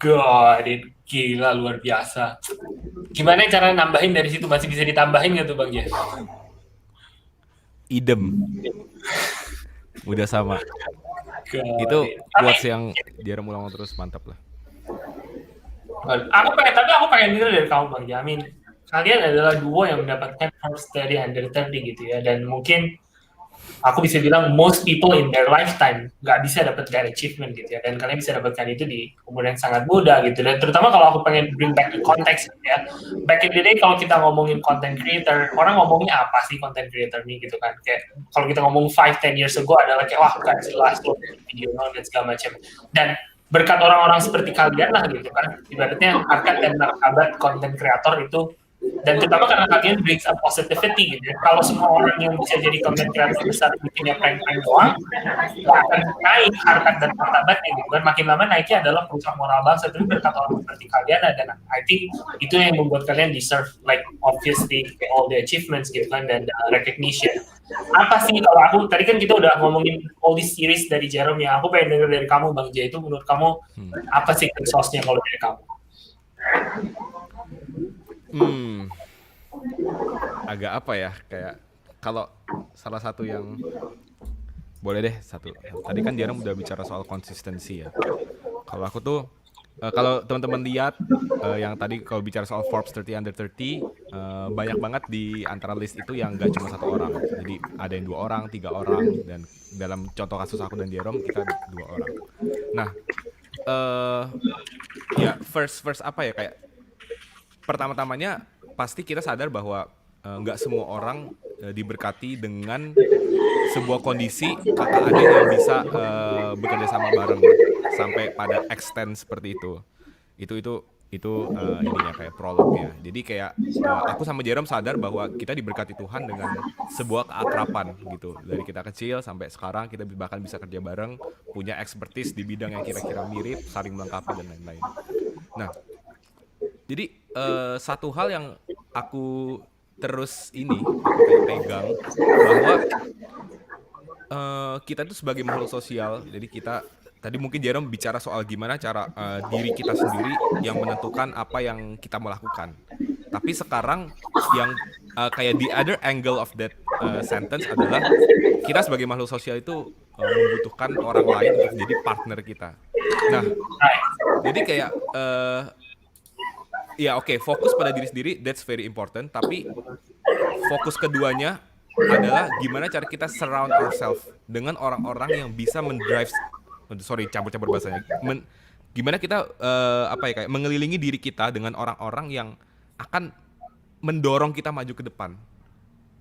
God, gila luar biasa. Gimana cara nambahin dari situ? Masih bisa ditambahin nggak tuh Bang Jeff? Idem. Udah sama. God. Itu quotes yang dia ulang terus, mantap lah. Aku pengen denger dari kamu Bang Jamin. Kalian adalah duo yang mendapatkan Forbes 30 Under 30 gitu ya, dan mungkin aku bisa bilang most people in their lifetime nggak bisa dapat that achievement gitu ya, dan kalian bisa dapatkan itu di umur yang sangat muda gitu. Dan terutama kalau aku pengen bring back the context ya, back in the day kalau kita ngomongin content creator, orang ngomongnya apa sih content creator nih gitu kan, kayak kalau kita ngomong 5-10 years ago adalah kayak wah gak jelas loh video dan segala macam. Dan berkat orang-orang seperti kalian lah gitu kan, ibaratnya harkat dan martabat content creator itu, dan terutama karena kalian brings up positivity gitu ya. Kalau semua orang yang bisa jadi content creator besar bikinnya prank-prank doang, nggak akan naik harkat dan martabatnya gitu kan. Makin lama naiknya adalah perusahaan moral bangsa. Tapi berkat orang seperti kalian, dan I think itu yang membuat kalian deserve like obviously all the achievements gitu kan, dan recognition. Apa sih kalau aku tadi kan kita udah ngomongin all this series dari Jerome ya, aku pengen denger dari kamu Bang J, itu menurut kamu apa sih sauce-nya kalau dari kamu? Agak apa ya, kayak kalau salah satu yang boleh deh satu. Tadi kan Jerome udah bicara soal konsistensi ya. Kalau aku tuh kalau teman-teman lihat yang tadi kalau bicara soal Forbes 30 Under 30, banyak banget di antara list itu yang gak cuma satu orang. Jadi ada yang 2 orang, 3 orang, dan dalam contoh kasus aku dan Jerome kita 2 orang. Nah, ya first apa ya, kayak pertama-tamanya pasti kita sadar bahwa nggak semua orang diberkati dengan sebuah kondisi kakak adik yang bisa bekerja sama bareng sampai pada extent seperti itu. Itu ininya kayak prolognya. Jadi kayak aku sama Jerome sadar bahwa kita diberkati Tuhan dengan sebuah keakraban gitu. Dari kita kecil sampai sekarang kita bahkan bisa kerja bareng, punya expertise di bidang yang kira-kira mirip, saling melengkapi dan lain-lain. Nah, jadi satu hal yang aku terus kayak pegang bahwa kita itu sebagai makhluk sosial. Jadi kita tadi mungkin Jerome bicara soal gimana cara diri kita sendiri yang menentukan apa yang kita melakukan. Tapi sekarang yang kayak the other angle of that sentence adalah kita sebagai makhluk sosial itu membutuhkan orang lain untuk jadi partner kita. Nah, jadi kayak ya oke, fokus pada diri sendiri, that's very important. Tapi fokus keduanya adalah gimana cara kita surround ourselves dengan orang-orang yang bisa campur-campur bahasanya. Gimana kita kayak mengelilingi diri kita dengan orang-orang yang akan mendorong kita maju ke depan.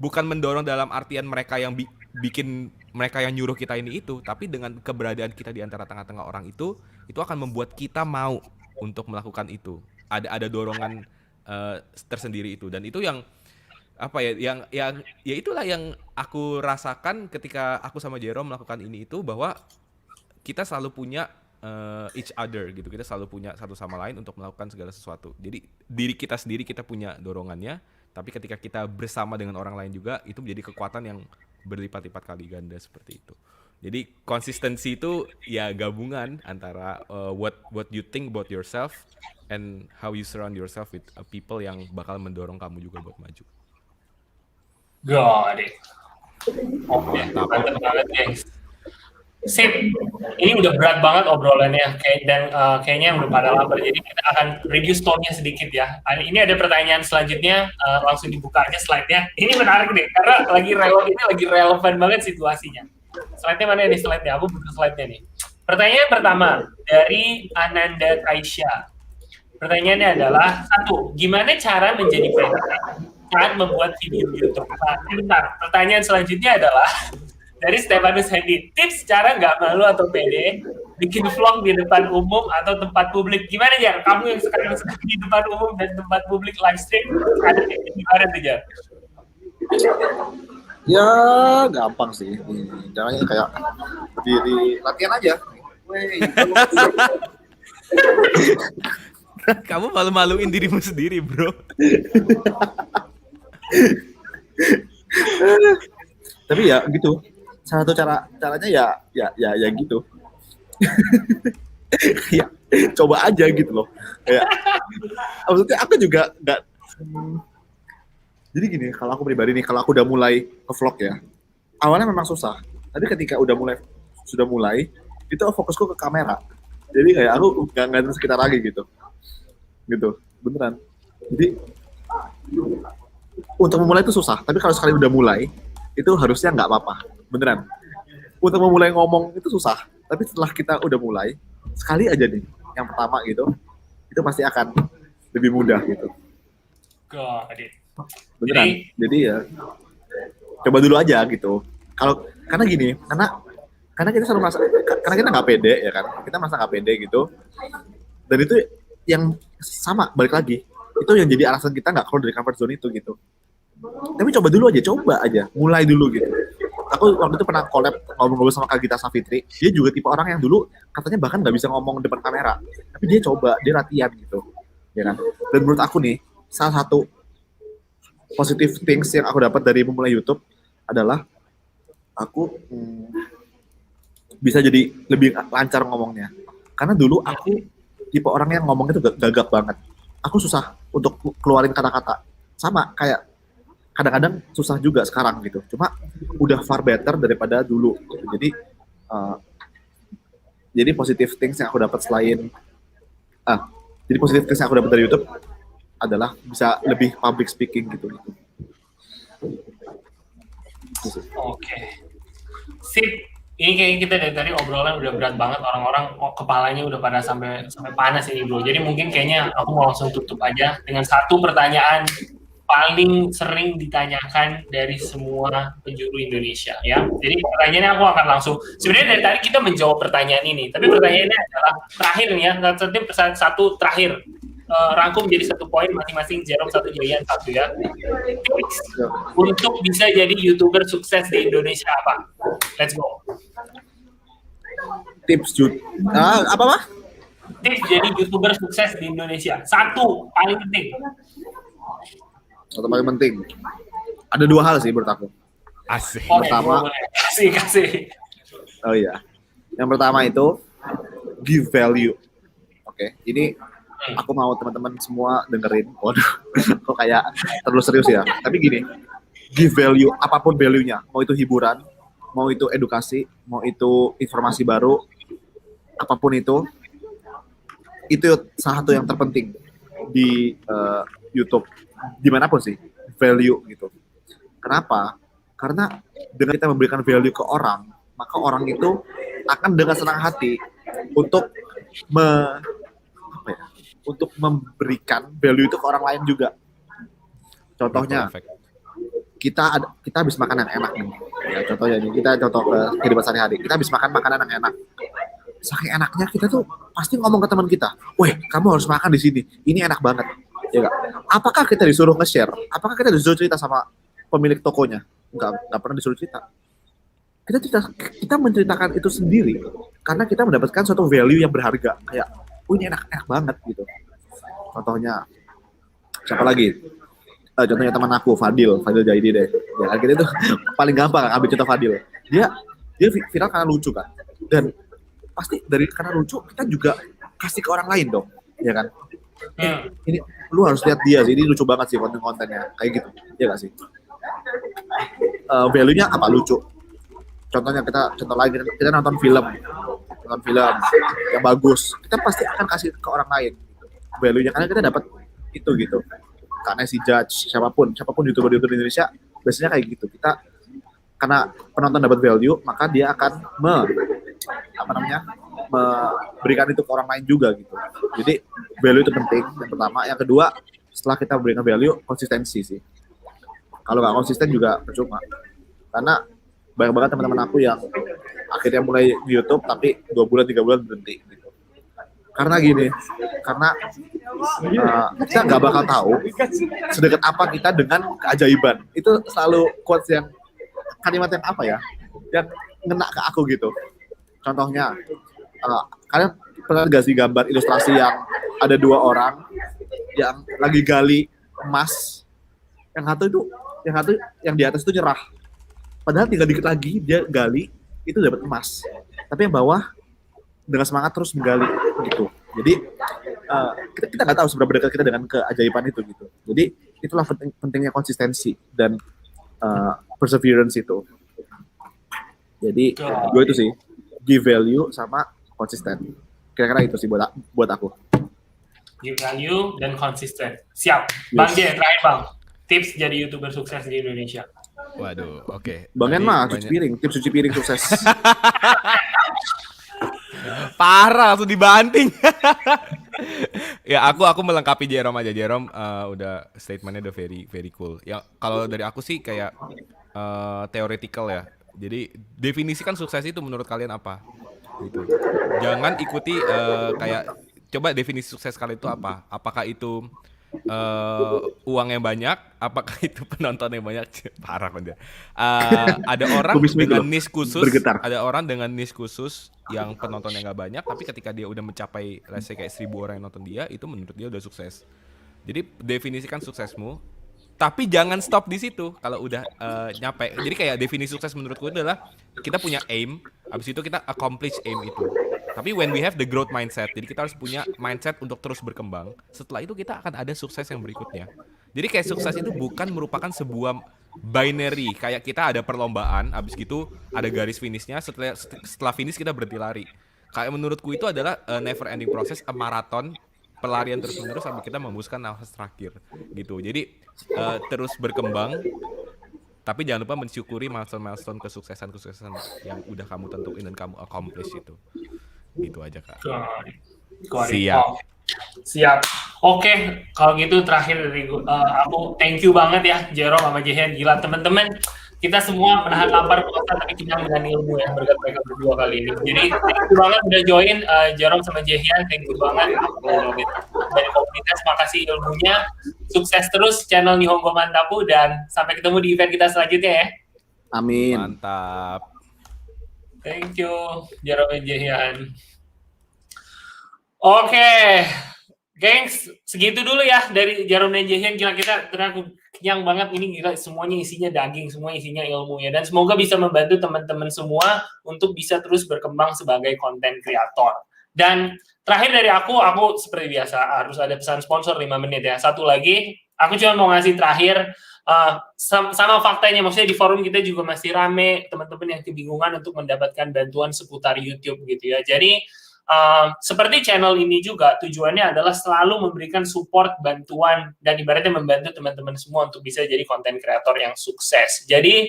Bukan mendorong dalam artian mereka yang bikin mereka yang nyuruh kita ini itu, tapi dengan keberadaan kita di antara tengah-tengah orang itu akan membuat kita mau untuk melakukan itu. Ada dorongan tersendiri itu, dan itu yang itulah yang aku rasakan ketika aku sama Jerome melakukan ini itu, bahwa kita selalu punya each other gitu, kita selalu punya satu sama lain untuk melakukan segala sesuatu. Jadi diri kita sendiri kita punya dorongannya, tapi ketika kita bersama dengan orang lain juga itu menjadi kekuatan yang berlipat-lipat kali ganda seperti itu. Jadi konsistensi itu ya gabungan antara what you think about yourself and how you surround yourself with people yang bakal mendorong kamu juga buat maju. Got it. Oke, mantap banget guys. Sip, ini udah berat banget obrolannya, kayaknya udah pada lapar, jadi kita akan review tone-nya sedikit ya. Ini ada pertanyaan selanjutnya, langsung dibuka aja slide-nya. Ini menarik nih, karena lagi relevan banget situasinya. Slide-nya mana nih slide-nya? Aku butuh slide-nya nih. Pertanyaan pertama dari Ananda Kaisya. Pertanyaannya adalah, 1, gimana cara menjadi presenter saat membuat video YouTube? Bentar, pertanyaan selanjutnya adalah dari Stefanus Hendy, tips cara nggak malu atau pede bikin vlog di depan umum atau tempat publik. Gimana Jar? Kamu yang sekarang di depan umum dan tempat publik live stream, ada gimana tuh Jar? Ya gampang sih, caranya kayak berdiri latihan aja. Kamu malu-maluin dirimu sendiri, bro. Tapi ya gitu, salah satu caranya ya gitu. Ya, coba aja gitu loh. Kayak maksudnya aku juga nggak. Jadi gini, kalau aku pribadi nih, kalau aku udah mulai nge-vlog ya, awalnya memang susah. Tapi ketika sudah mulai, itu fokusku ke kamera. Jadi kayak aku nggak ngeliatin sekitar lagi gitu, beneran. Jadi untuk memulai itu susah. Tapi kalau sekali udah mulai, itu harusnya nggak apa-apa, beneran. Untuk memulai ngomong itu susah. Tapi setelah kita udah mulai, sekali aja nih, yang pertama gitu, itu pasti akan lebih mudah gitu. Got it. Beneran. Jadi ya coba dulu aja gitu. Karena gini, karena kita selalu merasa, karena kita nggak pede ya kan, kita merasa nggak pede gitu. Dan itu yang sama, balik lagi, itu yang jadi alasan kita nggak keluar dari comfort zone itu gitu. Tapi coba aja, mulai dulu gitu. Aku waktu itu pernah collab ngobrol sama Kak Gita Savitri. Dia juga tipe orang yang dulu katanya bahkan nggak bisa ngomong depan kamera, tapi dia latihan gitu, ya kan. Dan menurut aku nih, salah satu positive things yang aku dapat dari memulai YouTube adalah aku bisa jadi lebih lancar ngomongnya. Karena dulu aku tipe orang yang ngomongnya tuh gagap banget. Aku susah untuk keluarin kata-kata. Sama kayak kadang-kadang susah juga sekarang gitu. Cuma udah far better daripada dulu. Gitu. Jadi positive things yang aku dapat dari YouTube adalah bisa lebih public speaking gitu. Oke. Sip. Ini kayaknya kita dari tadi obrolan udah berat banget, orang-orang kepalanya udah pada sampai panas ini bro. Jadi mungkin kayaknya aku mau langsung tutup aja dengan satu pertanyaan paling sering ditanyakan dari semua penjuru Indonesia ya. Jadi pertanyaannya aku akan langsung, sebenarnya dari tadi kita menjawab pertanyaan ini, tapi pertanyaannya adalah terakhir nih ya, satu terakhir. Rangkum jadi 1 poin masing-masing, Jerome 1, Jayan 1 ya. Tips untuk bisa jadi YouTuber sukses di Indonesia apa? Let's go. Tips apa? Tips jadi YouTuber sukses di Indonesia. 1 paling penting. Satu paling penting. Ada 2 hal sih menurut aku. Asik. Pertama, kasih. Oh iya. Yang pertama itu give value. Oke, ini aku mau teman-teman semua dengerin. Waduh, kok kayak terlalu serius ya. Tapi gini, give value, apapun value-nya. Mau itu hiburan, mau itu edukasi, mau itu informasi baru, apapun itu salah satu yang terpenting di YouTube. Dimanapun sih, value gitu. Kenapa? Karena dengan kita memberikan value ke orang, maka orang itu akan dengan senang hati untuk memberikan value itu ke orang lain juga. Contohnya, kita habis makan yang enak nih. Ya, contohnya nih, kita contoh ke kehidupan sehari-hari. Kita habis makan makanan yang enak. Saking enaknya kita tuh pasti ngomong ke teman kita, "Weh, kamu harus makan di sini. Ini enak banget." Ya enggak? Apakah kita disuruh nge-share? Apakah kita disuruh cerita sama pemilik tokonya? Enggak pernah disuruh cerita. Kita menceritakan itu sendiri karena kita mendapatkan suatu value yang berharga. Kayak, ini enak banget gitu. Contohnya, siapa lagi? Contohnya teman aku, Fadil Jaidi deh. Ya, kita itu paling gampang ambil contoh Fadil. Dia viral karena lucu kan. Dan pasti karena lucu kita juga kasih ke orang lain dong, ya kan? Ini lu harus lihat dia sih, ini lucu banget sih konten-kontennya, kayak gitu, ya nggak sih? Value-nya apa? Lucu. Contohnya contoh lagi kita nonton film yang bagus, kita pasti akan kasih ke orang lain value-nya karena kita dapat itu gitu. Karena si Judge siapapun YouTuber di Indonesia biasanya kayak gitu. Kita karena penonton dapat value, maka dia akan memberikan itu ke orang lain juga gitu. Jadi value itu penting yang pertama. Yang kedua, setelah kita memberikan value, konsistensi sih. Kalau nggak konsisten juga percuma. Karena banyak banget teman-teman aku yang akhirnya mulai di YouTube tapi 2 bulan 3 bulan berhenti gitu. Karena kita nggak bakal tahu sedekat apa kita dengan keajaiban. Itu selalu quotes yang kalimat yang apa ya, yang ngena ke aku gitu. Contohnya, kalian pernah nggak sih gambar ilustrasi yang ada 2 orang yang lagi gali emas, yang satu yang di atas itu nyerah, Padahal tinggal dikit lagi dia gali itu dapat emas. Tapi yang bawah dengan semangat terus menggali gitu. Jadi kita nggak tahu seberapa dekat kita dengan keajaiban itu gitu. Jadi itulah pentingnya konsistensi dan perseverance itu. Jadi gue itu sih give value sama konsisten. Kira-kira itu sih buat aku. Give value dan konsisten. Siap. Bang J, terakhir Bang. Tips jadi YouTuber sukses di Indonesia. Waduh, oke. Bang En mah Banyak- cuci piring, tips cuci piring sukses. Parah, langsung dibanting. Ya aku melengkapi Jerome aja. Jerome udah statementnya udah very cool. Ya kalau dari aku sih kayak theoretical ya. Jadi definisikan sukses itu menurut kalian apa? Gitu. Jangan ikuti kayak coba definisi sukses kalian itu apa? Apakah itu uang yang banyak? Apakah itu penonton yang banyak? Parah kan dia. Ada orang Kubisme dengan dulu, niche khusus, bergetar. ada orang dengan niche khusus yang penontonnya nggak banyak, tapi ketika dia udah mencapai, let's say kayak 1.000 orang yang nonton dia, itu menurut dia udah sukses. Jadi definisikan suksesmu, tapi jangan stop di situ. Kalau udah nyampe, jadi kayak definisi sukses menurutku adalah kita punya aim, habis itu kita accomplish aim itu. Tapi when we have the growth mindset, jadi kita harus punya mindset untuk terus berkembang. Setelah itu kita akan ada sukses yang berikutnya. Jadi kayak sukses itu bukan merupakan sebuah binary, kayak kita ada perlombaan, habis gitu ada garis finishnya, setelah finish kita berhenti lari. Kayak menurutku itu adalah never ending process, a marathon, pelarian terus-menerus sampai kita membuskan nafas terakhir gitu. Jadi terus berkembang, tapi jangan lupa mensyukuri milestone kesuksesan yang udah kamu tentuin dan kamu accomplish itu. Gitu aja Kak. Siap. Siap. Oke, kalau gitu terakhir dari aku thank you banget ya Jerome sama Jehan. Gila teman-teman, kita semua menahan lapar puasa tapi kenyang dengan ilmu ya berkat mereka berdua kali ini. Jadi thank you banget udah join Jerome sama Jehan, thank you banget dari komunitas, makasih ilmunya. Sukses terus channel Nihongo Mantapu dan sampai ketemu di event kita selanjutnya ya. Amin. Mantap. Thank you, Jerome and Jehan. Oke, gengs, segitu dulu ya dari Jerome dan Jehan. Gila kita ternyata kenyang banget ini, gila semuanya isinya daging, semua isinya ilmu ya. Dan semoga bisa membantu teman-teman semua untuk bisa terus berkembang sebagai content creator. Dan terakhir dari aku seperti biasa harus ada pesan sponsor 5 menit ya. Satu lagi, aku cuma mau ngasih terakhir sama faktanya, maksudnya di forum kita juga masih rame teman-teman yang kebingungan untuk mendapatkan bantuan seputar YouTube gitu ya. Jadi seperti channel ini juga tujuannya adalah selalu memberikan support, bantuan, dan ibaratnya membantu teman-teman semua untuk bisa jadi content creator yang sukses. Jadi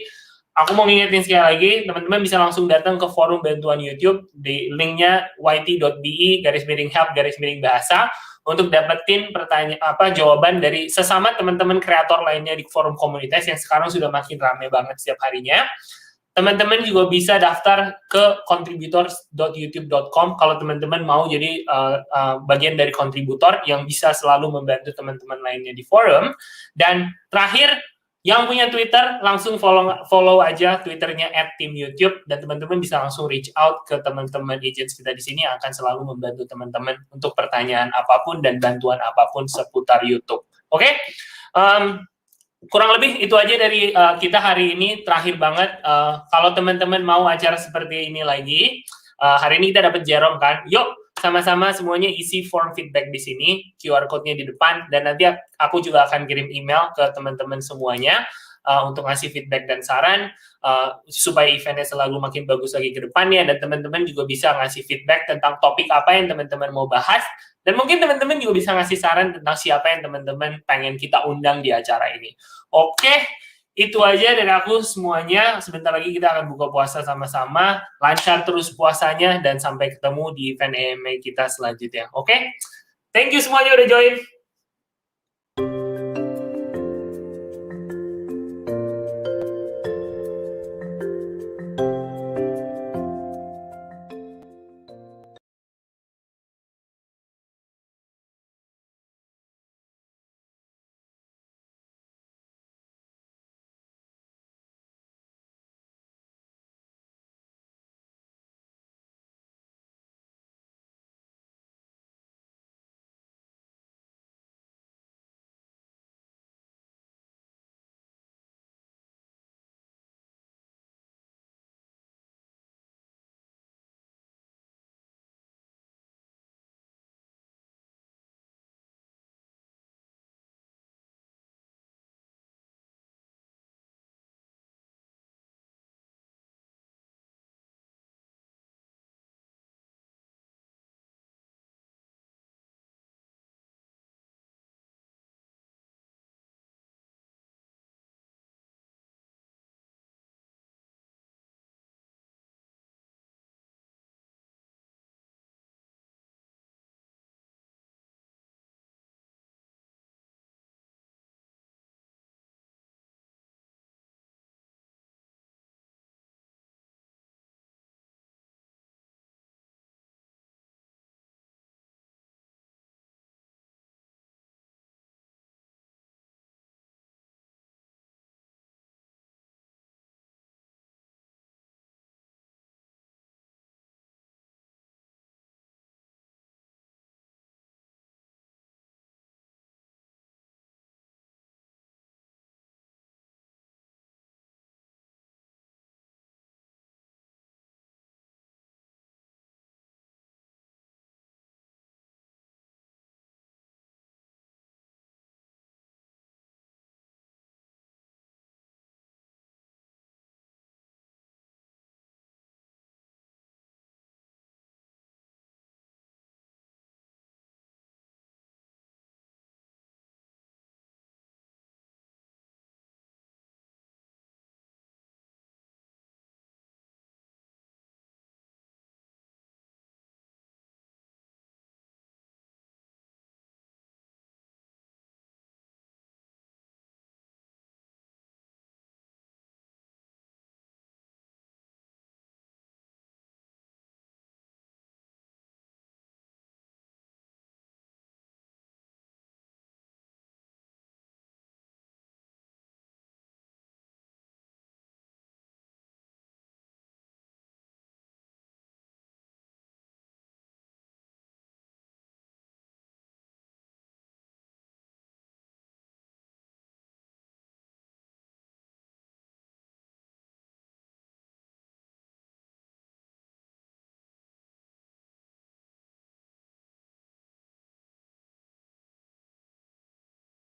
aku mau ngingetin sekali lagi, teman-teman bisa langsung datang ke forum bantuan YouTube di linknya yt.be/help/bahasa untuk dapetin jawaban dari sesama teman-teman kreator lainnya di forum komunitas yang sekarang sudah makin ramai banget setiap harinya. Teman-teman juga bisa daftar ke contributors.youtube.com kalau teman-teman mau jadi bagian dari kontributor yang bisa selalu membantu teman-teman lainnya di forum. Dan terakhir, yang punya Twitter langsung follow aja Twitternya @teamyoutube dan teman-teman bisa langsung reach out ke teman-teman agents kita di sini yang akan selalu membantu teman-teman untuk pertanyaan apapun dan bantuan apapun seputar YouTube. Oke? Kurang lebih itu aja dari kita hari ini. Terakhir banget, kalau teman-teman mau acara seperti ini lagi, hari ini kita dapat Jerome kan, yuk sama-sama semuanya isi form feedback di sini, QR code-nya di depan, dan nanti aku juga akan kirim email ke teman-teman semuanya untuk ngasih feedback dan saran supaya eventnya selalu makin bagus lagi ke depannya, dan teman-teman juga bisa ngasih feedback tentang topik apa yang teman-teman mau bahas, dan mungkin teman-teman juga bisa ngasih saran tentang siapa yang teman-teman pengen kita undang di acara ini. Oke, itu aja dari aku semuanya. Sebentar lagi kita akan buka puasa sama-sama. Lancar terus puasanya dan sampai ketemu di event AMA kita selanjutnya. Oke? Thank you semuanya udah join.